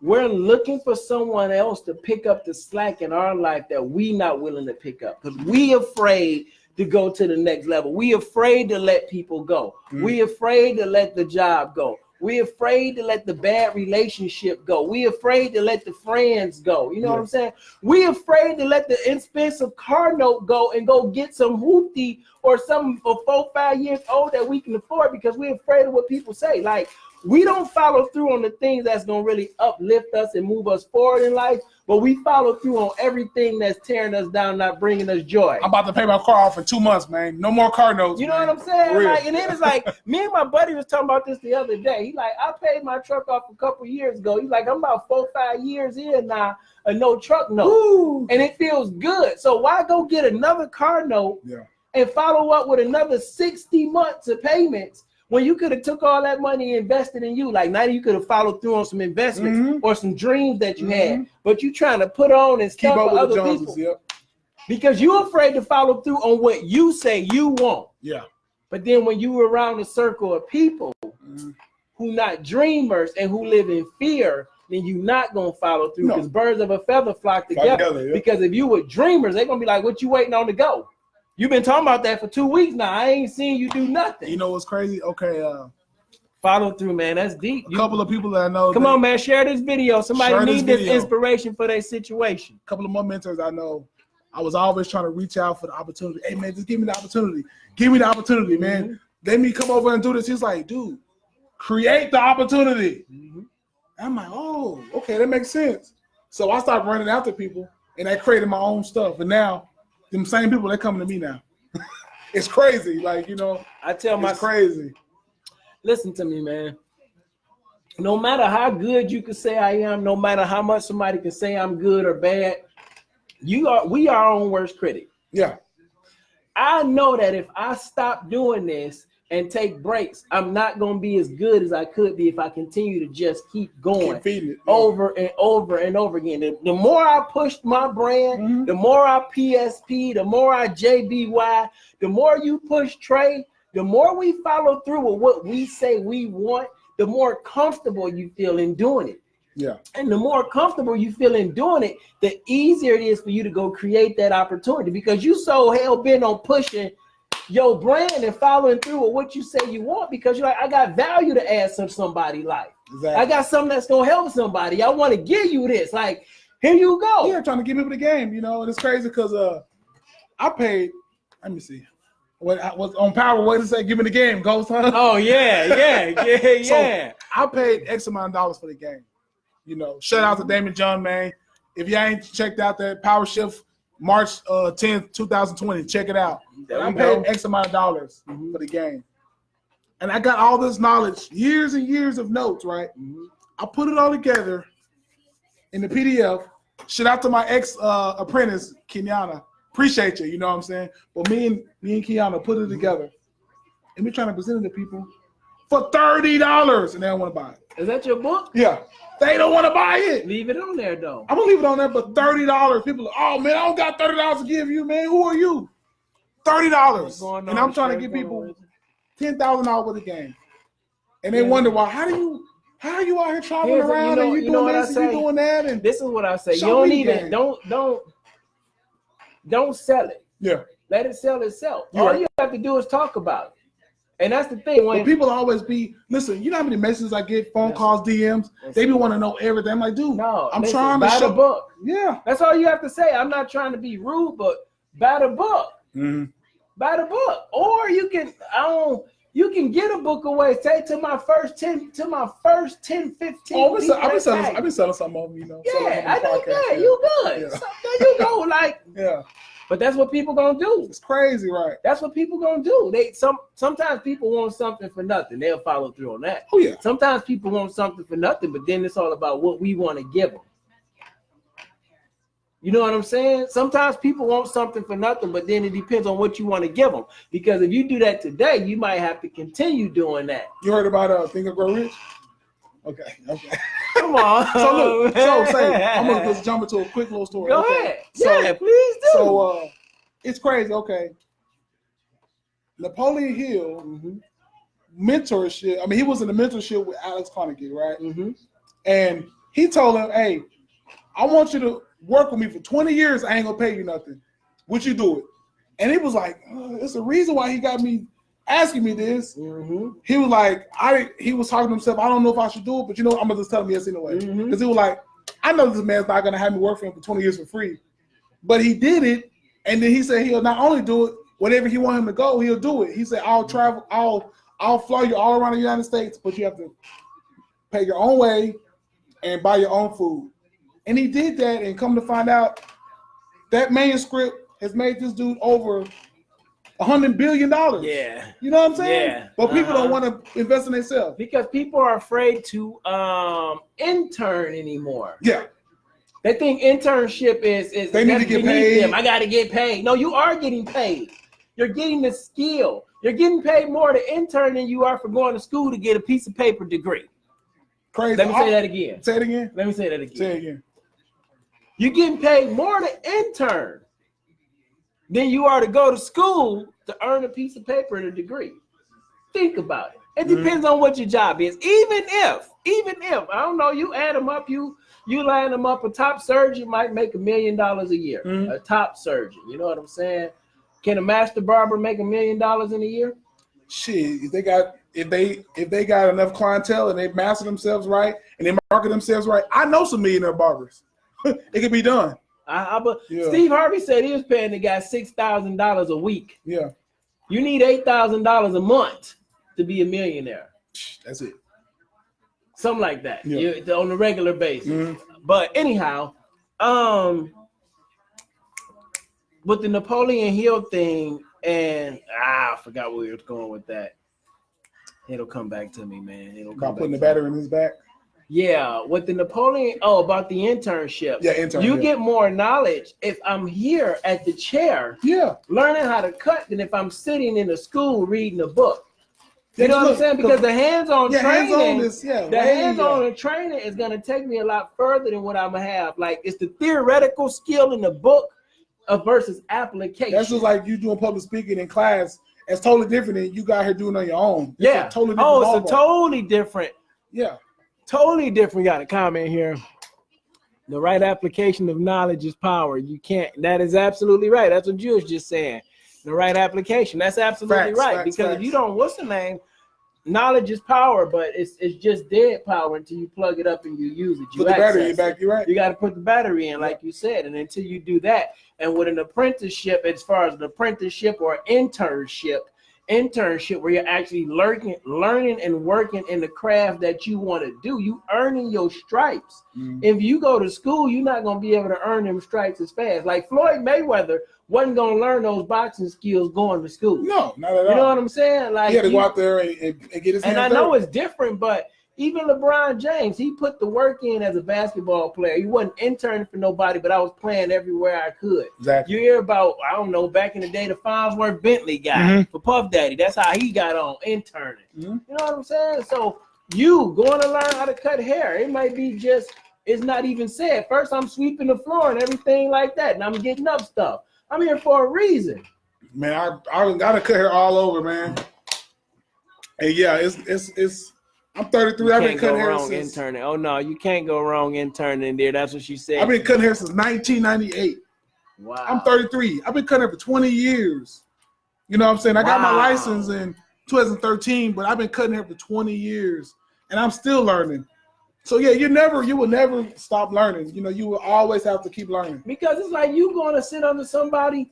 we're looking for someone else to pick up the slack in our life that we not willing to pick up. Because we afraid to go to the next level. We afraid to let people go. We afraid to let the job go. We afraid to let the bad relationship go. We afraid to let the friends go. You know what I'm saying? We afraid to let the expensive car note go and go get some hoopty or something for 4, 5 years old that we can afford because we're afraid of what people say. Like, we don't follow through on the things that's going to really uplift us and move us forward in life, but we follow through on everything that's tearing us down, not bringing us joy. I'm about to pay my car off for 2 months, man. No more car notes. You know what I'm saying? Like, and then it's like, me and my buddy was talking about this the other day. He like, I paid my truck off a couple years ago. He's like, I'm about 4, 5 years in now, a no truck note. Ooh. And it feels good. So why go get another car note and follow up with another 60 months of payments when you could have took all that money and invested in you? Like, now you could have followed through on some investments or some dreams that you had, but you trying to put on and stuff for other people because you're afraid to follow through on what you say you want. Yeah. But then when you were around a circle of people who not dreamers and who live in fear, then you're not going to follow through because birds of a feather flock together. Because if you were dreamers, they're going to be like, what you waiting on to go? You've been talking about that for 2 weeks now. I ain't seen you do nothing. You know what's crazy? Okay, follow through, man. That's deep. A couple of people that I know. Come on, man. Share this video. Somebody needs this inspiration for their situation. A couple of more mentors I know. I was always trying to reach out for the opportunity. Hey man, just give me the opportunity. Give me the opportunity, man. Let me come over and do this. He's like, dude, create the opportunity. I'm like, oh, okay, that makes sense. So I started running after people, and I created my own stuff. And now, them same people, they're coming to me now. It's crazy. Like, you know, I tell my crazy. Listen to me, man. No matter how good you can say I am, no matter how much somebody can say I'm good or bad, we are our own worst critic. Yeah. I know that if I stop doing this and take breaks, I'm not going to be as good as I could be if I continue to just keep going over and over and over again. The more I push my brand, the more I PSP, the more I JBY, the more you push Trae, the more we follow through with what we say we want, the more comfortable you feel in doing it. Yeah. And the more comfortable you feel in doing it, the easier it is for you to go create that opportunity, because you so hell-bent on pushing your brand and following through with what you say you want, because you're like, I got value to add to somebody's life. Exactly. I got something that's going to help somebody. I want to give you this. Like, here you go. Yeah, trying to give people the game, you know, and it's crazy because I paid, let me see. What I was on Power, what did it say? Give me the game, Ghost Hunter. Oh, yeah. So I paid X amount of dollars for the game. You know, shout out to Damon John, man. If you ain't checked out that Power Shift March 10th, 2020, check it out. I paid X amount of dollars for the game. And I got all this knowledge, years and years of notes, right? I put it all together in the PDF. Shout out to my ex-apprentice, Kenyana. Appreciate you, you know what I'm saying? But me and Kenyana put it together. And we're trying to present it to people for $30, and they don't want to buy it. Is that your book? Yeah. They don't want to buy it. Leave it on there, though. I'm going to leave it on there, but $30. People are, oh, man, I don't got $30 to give you, man. Who are you? $30. And I'm trying to give people $10,000 worth of game. And they wonder why. How are you out here traveling around and you doing this and you doing that? And this is what I say. You don't even, don't sell it. Yeah. Let it sell itself. All you have to do is talk about it. And that's the thing. When people always listen, you know how many messages I get, phone calls, DMs? They be want to know everything. I'm like, dude, I'm trying to buy the book. Yeah. That's all you have to say. I'm not trying to be rude, but buy the book. Buy the book. Or you can, you can get a book away. Say to my first 10, 15. Oh, I've been selling some of them, you know. Yeah, I think you good. Yeah. So there you go. Like, yeah. But that's what people gonna do. It's crazy, right? That's what people gonna do. Sometimes people want something for nothing. They'll follow through on that. Oh yeah. Sometimes people want something for nothing, but then it's all about what we want to give them. You know what I'm saying? Sometimes people want something for nothing, but then it depends on what you want to give them. Because if you do that today, you might have to continue doing that. You heard about Think and Grow Rich? Okay. Come on. I'm gonna just jump into a quick little story. Go ahead. Yeah, please do. So it's crazy. Okay. Napoleon Hill mentorship. I mean, he was in the mentorship with Alex Carnegie, right? And he told him, "Hey, I want you to work with me for 20 years. I ain't gonna pay you nothing. Would you do it?" And he was like, "It's the reason why he got me asking me this." He was like, he was talking to himself. I don't know if I should do it, but you know, I'm gonna just tell him yes anyway. Because he was like, I know this man's not gonna have me work for him for 20 years for free, but he did it. And then he said he'll not only do it, whatever he want him to go, he'll do it. He said, I'll travel, I'll fly you all around the United States, but you have to pay your own way and buy your own food. And he did that, and come to find out, that manuscript has made this dude over $100 billion. Yeah. You know what I'm saying? Yeah. But people don't want to invest in themselves. Because people are afraid to intern anymore. Yeah. They think internship is they need to get paid. Them. I got to get paid. No, you are getting paid. You're getting the skill. You're getting paid more to intern than you are for going to school to get a piece of paper degree. Crazy. Let me say that again. Say it again. Let me say that again. Say it again. You're getting paid more to intern than you are to go to school to earn a piece of paper and a degree. Think about it. It depends on what your job is. Even if, I don't know, you add them up, you line them up, a top surgeon might make $1 million a year. A top surgeon, you know what I'm saying? Can a master barber make $1 million in a year? Shit, if they got enough clientele and they master themselves right and they market themselves right, I know some millionaire barbers. It can be done. Steve Harvey said he was paying the guy $6,000 a week. Yeah. You need $8,000 a month to be a millionaire. That's it. Something like that. Yeah. On a regular basis. Mm-hmm. But anyhow, with the Napoleon Hill thing, and I forgot where we were going with that. It'll come back to me, man. About putting the battery in his back. Yeah, with the Napoleon. Oh, about the internship. Yeah, internship. You get more knowledge if I'm here at the chair. Yeah. Learning how to cut than if I'm sitting in a school reading a book. You know what I'm saying? Because the hands-on training, hands-on training is going to take me a lot further than what I'm going to have. Like, it's the theoretical skill in the book versus application. That's just like you doing public speaking in class. It's totally different than you got here doing on your own. It's totally different. It's a totally different. Yeah. Totally different. Got a comment here. The right application of knowledge is power. You can't. That is absolutely right. That's what you was just saying. The right application. That's absolutely right. Because if you don't, what's the name? Knowledge is power, but it's just dead power until you plug it up and you use it. Put the battery in back. You're right. You got to put the battery in, like you said, and until you do that, and with an apprenticeship, as far as an apprenticeship or internship where you're actually learning and working in the craft that you want to do, you earning your stripes. Mm-hmm. If you go to school, you're not going to be able to earn them stripes as fast. Like Floyd Mayweather wasn't going to learn those boxing skills going to school. No, not at all. You know what I'm saying? Like, he had to go out there and get his hands And I know it's different, but even LeBron James, he put the work in as a basketball player. He wasn't interning for nobody, but I was playing everywhere I could. Exactly. You hear about, I don't know, back in the day, the Farnsworth Bentley guy for Puff Daddy. That's how he got on, interning. Mm-hmm. You know what I'm saying? So you going to learn how to cut hair. It might be just, it's not even said. First, I'm sweeping the floor and everything like that, and I'm getting up stuff. I'm here for a reason. Man, I got to cut hair all over, man. And yeah, it's I'm 33. I've been cutting hair since. Interning. Oh no, you can't go wrong interning there. That's what she said. I've been cutting hair since 1998. Wow. I'm 33. I've been cutting hair for 20 years. You know what I'm saying? I got my license in 2013, but I've been cutting hair for 20 years, and I'm still learning. So yeah, you will never stop learning. You know, you will always have to keep learning. Because it's like you going to sit under somebody.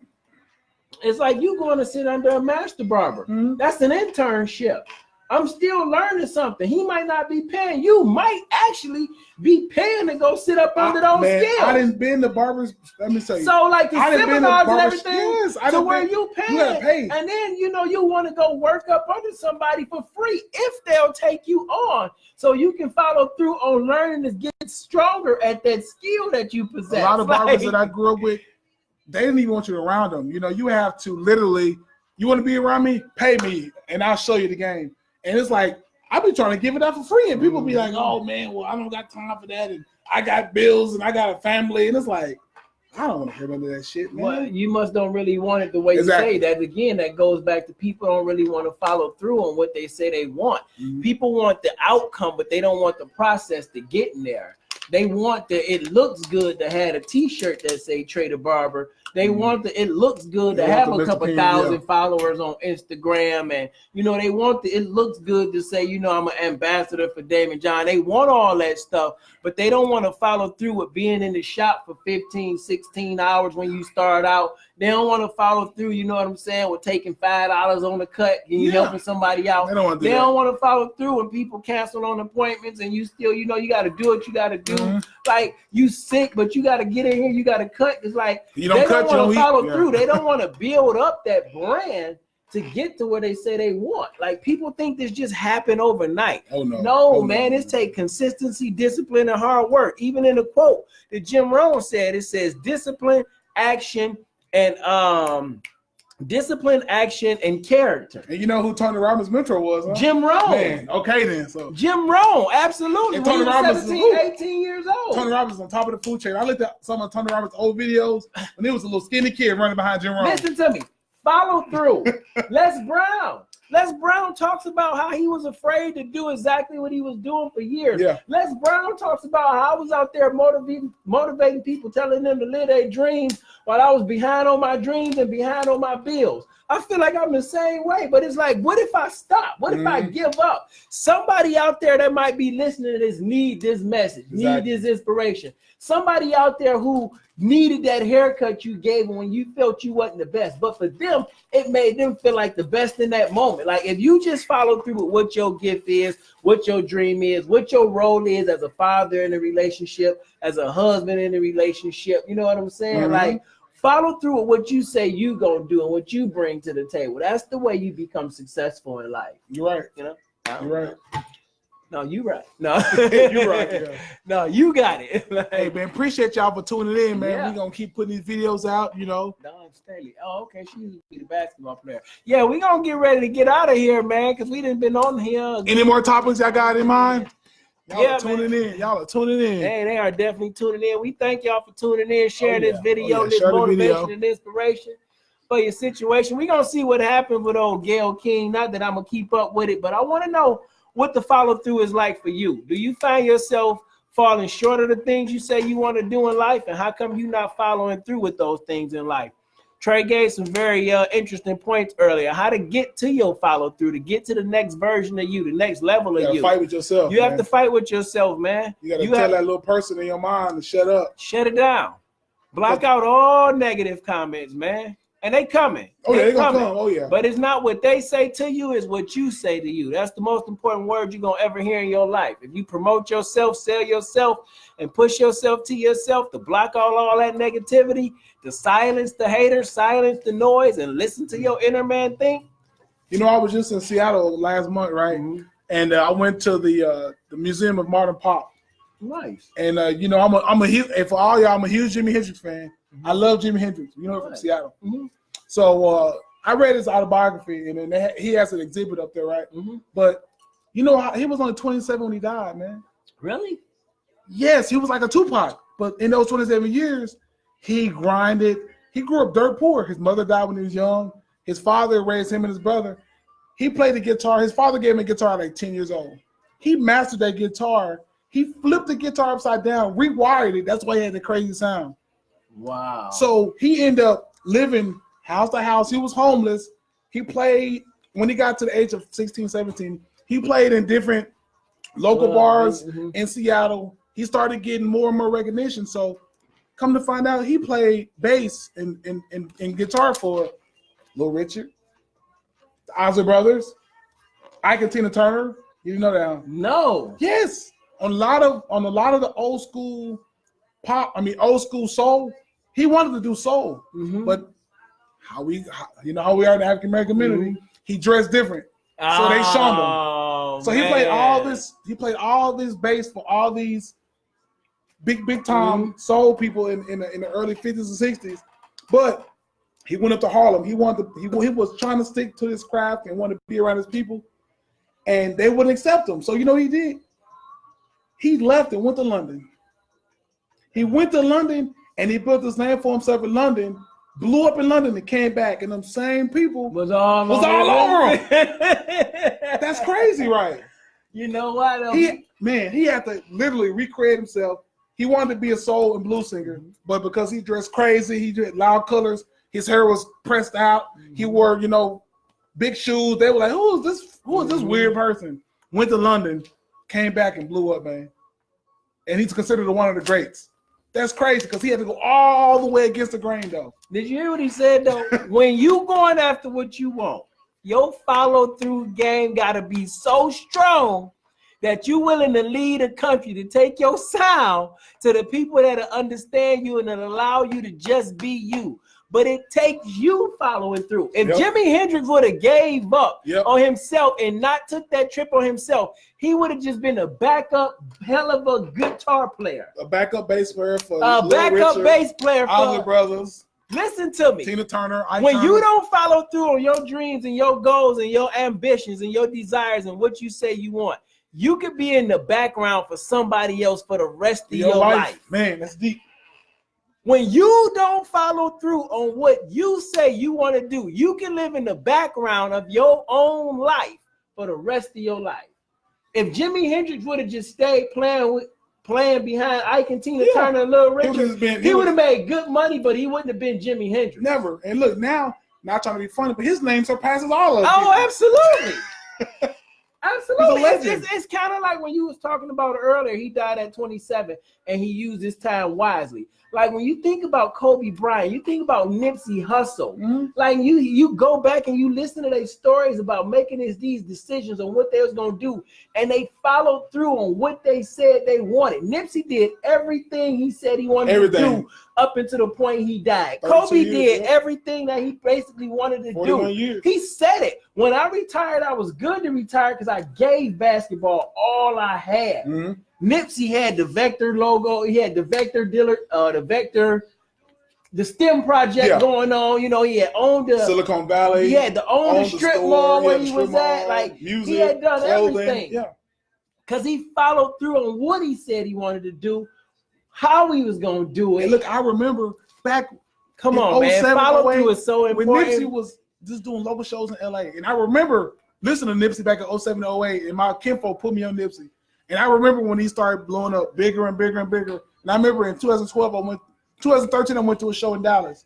It's like you going to sit under a master barber. Mm-hmm. That's an internship. I'm still learning something. He might not be paying. You might actually be paying to go sit up under those skills. I didn't been to barbers. Let me tell you. So like the seminars and everything. Yes, where you paying, and then you want to go work up under somebody for free if they'll take you on, so you can follow through on learning to get stronger at that skill that you possess. A lot of barbers that I grew up with, they didn't even want you around them. You know, you have to literally. You want to be around me? Pay me, and I'll show you the game. And it's like, I've been trying to give it up for free. And people be like, oh, man, well, I don't got time for that. And I got bills and I got a family. And it's like, I don't want to hear none of that shit, man. Well, you must don't really want it the way you say that. Again, that goes back to people don't really want to follow through on what they say they want. Mm-hmm. People want the outcome, but they don't want the process to get in there. They want it looks good to have a T-shirt that say Trae the Barber. They want it looks good to have a couple thousand followers on Instagram, and they want it looks good to say, I'm an ambassador for Damon John. They want all that stuff, but they don't want to follow through with being in the shop for 15, 16 hours when you start out. They don't want to follow through, you know what I'm saying, with taking $5 on the cut and you helping somebody out. They don't want to follow through when people cancel on appointments and you still, you got to do what you got to do. Mm-hmm. Like, you sick, but you got to get in here, you got to cut. It's like, they don't want to follow through. They don't want to build up that brand to get to where they say they want. Like, people think this just happened overnight. Oh, no. No, man, it's take consistency, discipline, and hard work. Even in the quote that Jim Rohn said, it says discipline, action, and discipline, action, and character. And you know who Tony Robbins' mentor was, huh? Jim Rohn. Man, okay then. So Jim Rohn, absolutely. And Tony Robbins 17, 18 years old. Tony Robbins on top of the food chain. I looked at some of Tony Robbins' old videos when he was a little skinny kid running behind Jim Rohn. Listen to me. Follow through. Les Brown talks about how he was afraid to do exactly what he was doing for years. Yeah. Les Brown talks about how I was out there motivating people, telling them to live their dreams while I was behind on my dreams and behind on my bills. I feel like I'm the same way, but it's like, what if I stop? What if I give up? Somebody out there that might be listening to this need this message, need this inspiration. Somebody out there who needed that haircut you gave them when you felt you wasn't the best. But for them, it made them feel like the best in that moment. Like if you just follow through with what your gift is, what your dream is, what your role is as a father in a relationship, as a husband in a relationship, you know what I'm saying? Like follow through with what you say you gonna do and what you bring to the table. That's the way you become successful in life. You're right. You know? You're right. No, you right. No, you're right. Yeah. No, you got it. Like, hey man, appreciate y'all for tuning in, man. Yeah. We gonna keep putting these videos out, you know. Don Staley. Oh, okay. She used to be the basketball player. Yeah, we gonna get ready to get out of here, man, because we done been on here. Any more topics y'all got in mind? Y'all are tuning in. Y'all are tuning in. Hey, they are definitely tuning in. We thank y'all for tuning in, sharing this video, this motivation and inspiration for your situation. We gonna see what happens with old Gayle King. Not that I'm gonna keep up with it, but I want to know what the follow through is like for you. Do you find yourself falling short of the things you say you want to do in life, and how come you not following through with those things in life? Trae gave some very interesting points earlier. How to get to your follow through, to get to the next version of you, the next level of you. You gotta fight with yourself. You have to fight with yourself, man. You gotta tell that little person in your mind to shut up. Shut it down. Block out all negative comments, man. And they coming. Oh, yeah, they gonna come. Oh, yeah. But it's not what they say to you, it's what you say to you. That's the most important word you're gonna ever hear in your life. If you promote yourself, sell yourself, and push yourself to yourself to block out all that negativity, to silence the haters, silence the noise, and listen to your inner man think. You know, I was just in Seattle last month, right? And I went to the Museum of Modern Pop. Nice. And you know, I'm a huge, and for all y'all, I'm a huge Jimi Hendrix fan. I love Jimi Hendrix. You know, from Seattle. So I read his autobiography, and then he has an exhibit up there, right? But you know, he was only 27 when he died, man. Really? Yes, he was like a Tupac. But in those 27 years, he grinded. He grew up dirt poor. His mother died when he was young. His father raised him and his brother. He played the guitar. His father gave him a guitar at like 10 years old. He mastered that guitar. He flipped the guitar upside down, rewired it. That's why he had the crazy sound. Wow. So he ended up living house to house. He was homeless. He played, when he got to the age of 16, 17, he played in different local bars in Seattle. He started getting more and more recognition. So come to find out, he played bass and guitar for Little Richard, the Ozzy Brothers, Ike and Tina Turner. You didn't know that? No. Yes. On a lot of the old school pop, old school soul, he wanted to do soul, but how we are in the African American community, he dressed different, so they shunned him. So he played all this. He played all this bass for all these big time soul people in the early 50s and 60s. But he went up to Harlem. He was trying to stick to his craft and wanted to be around his people, and they wouldn't accept him. So you know what he did? He left and went to London. He went to London and he built this name for himself in London, blew up in London and came back, and them same people was all over him. That's crazy, right? You know what? He had to literally recreate himself. He wanted to be a soul and blues singer, but because he dressed crazy, he did loud colors, his hair was pressed out, he wore, big shoes. They were like, who is this weird person? Went to London, came back and blew up, man. And he's considered one of the greats. That's crazy because he had to go all the way against the grain, though. Did you hear what he said, though? When you going after what you want, your follow-through game got to be so strong that you're willing to lead a country, to take your sound to the people that understand you and that allow you to just be you. But it takes you following through. If Jimi Hendrix would have gave up on himself and not took that trip on himself, he would have just been a backup, hell of a guitar player. A backup bass player for Ozzy Brothers. Listen to me. Tina Turner. When you don't follow through on your dreams and your goals and your ambitions and your desires and what you say you want, you could be in the background for somebody else for the rest of your life. Man, that's deep. When you don't follow through on what you say you want to do, you can live in the background of your own life for the rest of your life. If Jimi Hendrix would have just stayed playing behind Ike and Tina Turner and Little Richard, he would have made good money, but he wouldn't have been Jimi Hendrix. Never. And look, now not trying to be funny, but his name surpasses all of them. Oh, absolutely. Absolutely. Legend. It's kind of like when you was talking about earlier, he died at 27 and he used his time wisely. Like when you think about Kobe Bryant, you think about Nipsey Hussle. Mm-hmm. Like you go back and you listen to their stories about making these decisions on what they was going to do, and they followed through on what they said they wanted. Nipsey did everything he said he wanted to do up until the point he died. Kobe did everything that he basically wanted to do. Years. He said it. When I retired, I was good to retire because I gave basketball all I had. Mm-hmm. Nipsey had the Vector logo. He had the Vector dealer, the STEM project going on. You know, he had owned the Silicon Valley. He had owned the strip mall where he was at. Like music, he had done everything. Yeah. Because he followed through on what he said he wanted to do, how he was going to do it. And look, I remember back. Come on, man. Follow through is so important. When Nipsey was just doing local shows in LA, and I remember listening to Nipsey back in 07, 08, and my kinfolk put me on Nipsey. And I remember when he started blowing up bigger and bigger and bigger. And I remember in 2012, 2013, I went to a show in Dallas.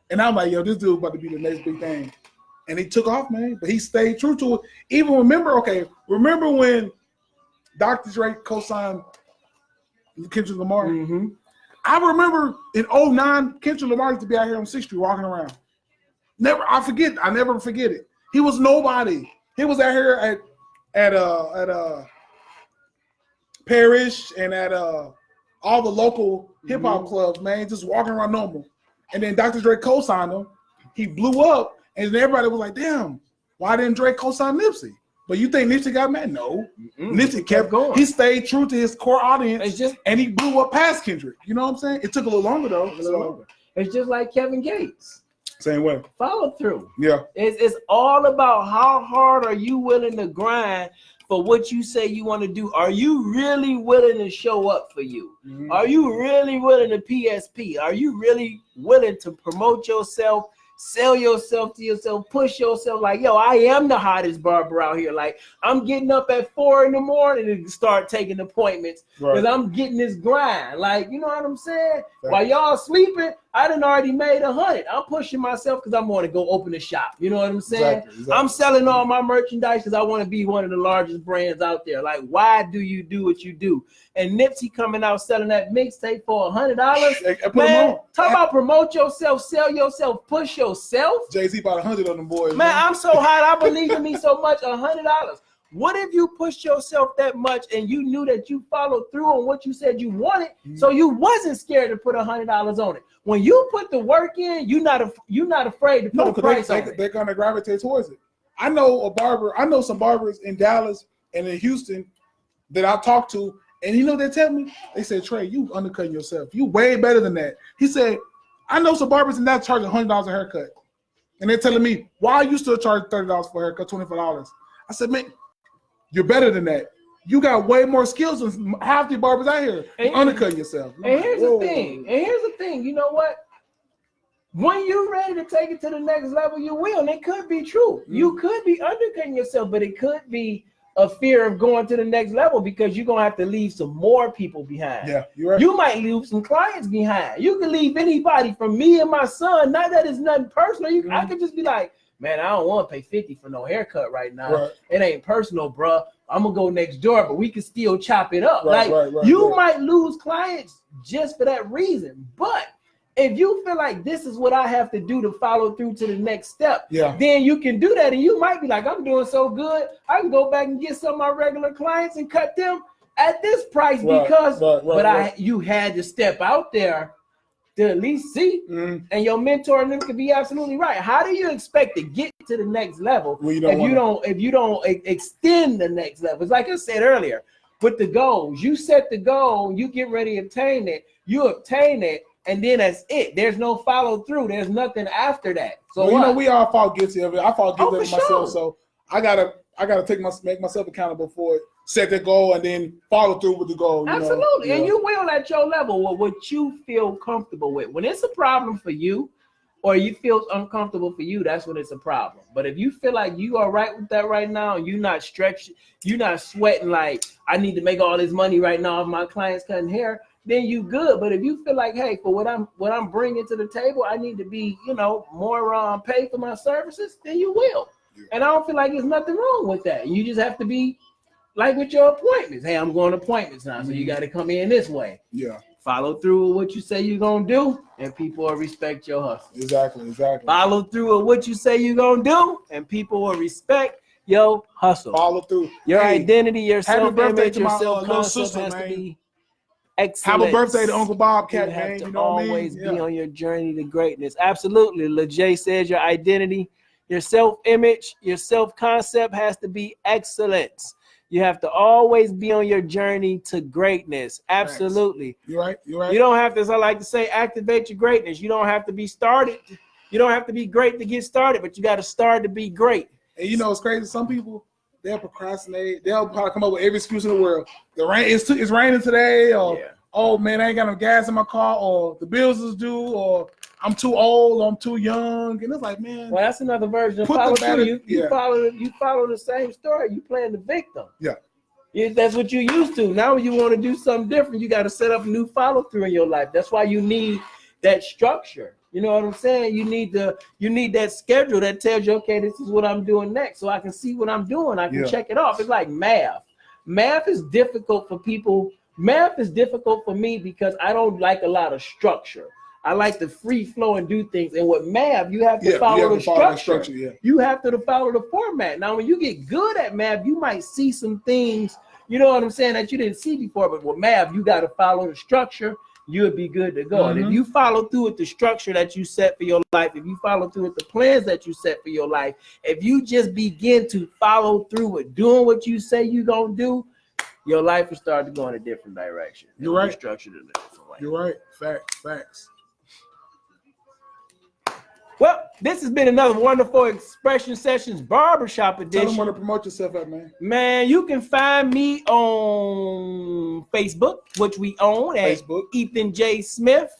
And I'm like, yo, this dude about to be the next big thing. And he took off, man. But he stayed true to it. Even remember when Dr. Dre co-signed Kendrick Lamar? Mm-hmm. I remember in 09, Kendrick Lamar used to be out here on 6th Street walking around. I never forget it. He was nobody. He was out here at Parish and at all the local hip hop clubs, man, just walking around normal. And then Dr. Dre co-signed him. He blew up, and then everybody was like, "Damn, why didn't Dre co-sign Nipsey?" But you think Nipsey got mad? No, Nipsey kept going. He stayed true to his core audience, and he blew up past Kendrick. You know what I'm saying? It took a little longer though. It's just like Kevin Gates. Same way. Follow through. Yeah. It's all about how hard are you willing to grind for what you say you want to do. Are you really willing to show up for you? Mm-hmm. Are you really willing to PSP? Are you really willing to promote yourself, sell yourself to yourself, push yourself like, yo, I am the hottest barber out here. Like, I'm getting up at 4 a.m. to start taking appointments because I'm getting this grind. Like, you know what I'm saying? Right. While y'all sleeping, I done already made 100. I'm pushing myself because I'm going to go open a shop. You know what I'm saying? Exactly. I'm selling all my merchandise because I want to be one of the largest brands out there. Like, why do you do what you do? And Nipsey coming out selling that mixtape for $100. Man, talk about promote yourself, sell yourself, push yourself. Jay-Z bought 100 on them boys. Man, I'm so hot. I believe in me so much. $100. What if you pushed yourself that much and you knew that you followed through on what you said you wanted, so you wasn't scared to put $100 on it? When you put the work in, you're not afraid to put a price on it. They're gonna gravitate towards it. I know some barbers in Dallas and in Houston that I talked to, and you know they tell me, they said, Trae, you undercutting yourself. You way better than that. He said, I know some barbers and that charge $100 a haircut. And they're telling me, why are you still charging $30 for a haircut, $25? I said, man, you're better than that. You got way more skills than half the barbers out here. You're undercutting yourself. And here's the thing. You know what? When you're ready to take it to the next level, you will. And it could be true. Mm-hmm. You could be undercutting yourself, but it could be a fear of going to the next level because you're going to have to leave some more people behind. Yeah, you're right. You might leave some clients behind. You can leave anybody from me and my son. Not that it's nothing personal. I could just be like, man, I don't want to pay $50 for no haircut right now. Right. It ain't personal, bro. I'm going to go next door, but we can still chop it up. You might lose clients just for that reason. But if you feel like this is what I have to do to follow through to the next step, then you can do that. And you might be like, I'm doing so good, I can go back and get some of my regular clients and cut them at this price you had to step out there to at least see, and your mentor and them could be absolutely right. How do you expect to get to the next level if you don't extend the next level? It's like I said earlier, with the goals, you set the goal, you get ready to obtain it, you obtain it, and then that's it. There's no follow through. There's nothing after that. So we all fall guilty of it. I fall guilty of it myself. So I gotta make myself accountable for it. Set the goal and then follow through with the goal. Absolutely. And you will at your level with what you feel comfortable with. When it's a problem for you or you feel uncomfortable for you, that's when it's a problem. But if you feel like you are right with that right now, you're not stretched, you're not sweating like I need to make all this money right now if my client's cutting hair, then you good. But if you feel like, hey, for what I'm bringing to the table, I need to be, more paid for my services, then you will. Yeah. And I don't feel like there's nothing wrong with that. You just have to be like with your appointments. Hey, I'm going to appointments now, so you got to come in this way. Yeah. Follow through with what you say you're going to do, and people will respect your hustle. Exactly. Follow through with what you say you're going to do, and people will respect your hustle. Follow through. Your identity, your self-image, your self-concept has to be excellent. Have a birthday to Uncle Bobcat, man. You know always be on your journey to greatness. Absolutely. LeJay says your identity, your self-image, your self-concept has to be excellence. You have to always be on your journey to greatness. Absolutely. You're right. You don't have to, as I like to say, activate your greatness. You don't have to be started. You don't have to be great to get started, but you got to start to be great. And it's crazy. Some people, they'll procrastinate. They'll probably come up with every excuse in the world. It's raining today, or oh man, I ain't got no gas in my car, or the bills is due, or I'm too old, or I'm too young. And it's like, man. Well, that's another version of follow through. You follow the same story. You playing the victim. Yeah. That's what you used to. Now when you want to do something different, you got to set up a new follow through in your life. That's why you need that structure. You know what I'm saying? You need that schedule that tells you, okay, this is what I'm doing next, so I can see what I'm doing. I can check it off. It's like math. Math is difficult for people. Math is difficult for me because I don't like a lot of structure. I like to free flow and do things. And with math, you have to follow the structure. You have to follow the format. Now, when you get good at math, you might see some things, you know what I'm saying, that you didn't see before. But with math, you got to follow the structure. You'll be good to go. And if you follow through with the structure that you set for your life, if you follow through with the plans that you set for your life, if you just begin to follow through with doing what you say you're going to do, your life will start to go in a different direction. You're right. Structured in a different way. You're right. Facts. Well, this has been another wonderful Expression Sessions Barbershop edition. Tell them where to promote yourself at, man. Man, you can find me on Facebook, which we own at Ethan J. Smith.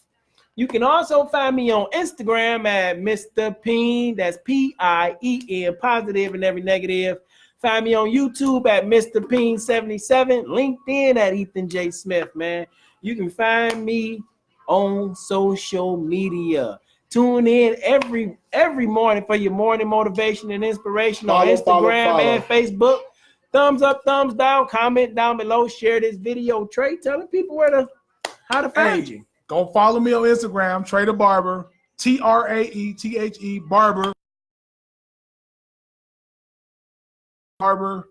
You can also find me on Instagram at Mr. P.I.E.N. That's P.I.E.N. positive and every negative. Find me on YouTube at Mr. P.I.E.N. 77. LinkedIn at Ethan J. Smith, man. You can find me on social media. Tune in every morning for your morning motivation and inspiration on Instagram and Facebook. Thumbs up, thumbs down, comment down below, share this video. Trae, telling people how to find you. Go follow me on Instagram, Trae the Barber, Traethe, Barber.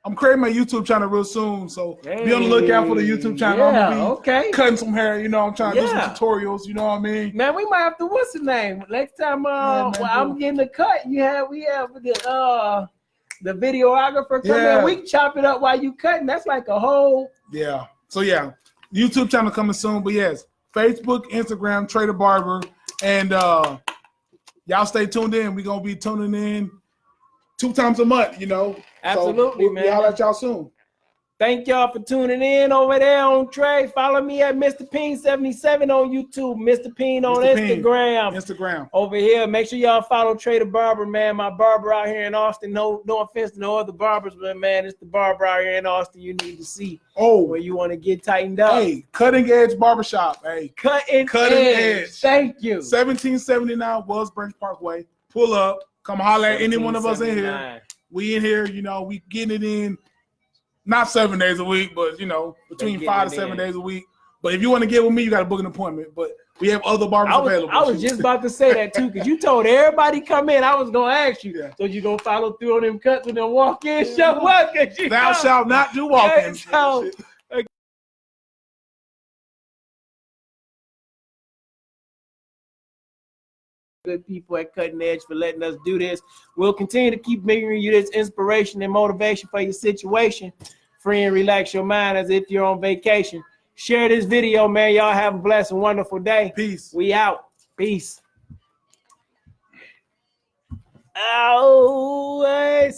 I'm creating my YouTube channel real soon, so be on the lookout for the YouTube channel. I'm gonna be cutting some hair, I'm trying to do some tutorials, you know what I mean? Man, we might have to, what's the name? Next time I'm getting the cut, we have the videographer come in, we can chop it up while you cutting. That's like a whole So YouTube channel coming soon, but yes, Facebook, Instagram, Trae the Barber, and y'all stay tuned in. We're gonna be tuning in 2 times a month, Absolutely, so man. I'll let y'all soon. Thank y'all for tuning in over there on Trae. Follow me at Mr. P.I.E.N. 77 on YouTube, Mr. P.I.E.N. on Instagram. Over here, make sure y'all follow Trae the Barber, man. My barber out here in Austin. No offense to no other barbers, but man, it's the barber out here in Austin you need to see. Where you want to get tightened up. Hey, Cutting Edge Barbershop. Hey, Cutting Edge. Thank you. 1779 Wells Branch Parkway. Pull up. Come holler at any one of us in here. We in here, we getting it in. Not 7 days a week, but between 5 to 7 days a week. But if you want to get with me, you got to book an appointment. But we have other barbers available. I was just about to say that too, because you told everybody come in. I was gonna ask you, so you gonna follow through on them cuts and them walk-in show up? Thou shalt not do walk-ins. Good people at Cutting Edge for letting us do this. We'll continue to keep bringing you this inspiration and motivation for your situation. Free and relax your mind as if you're on vacation. Share this video, man. Y'all have a blessed and wonderful day. Peace. We out. Peace. Always.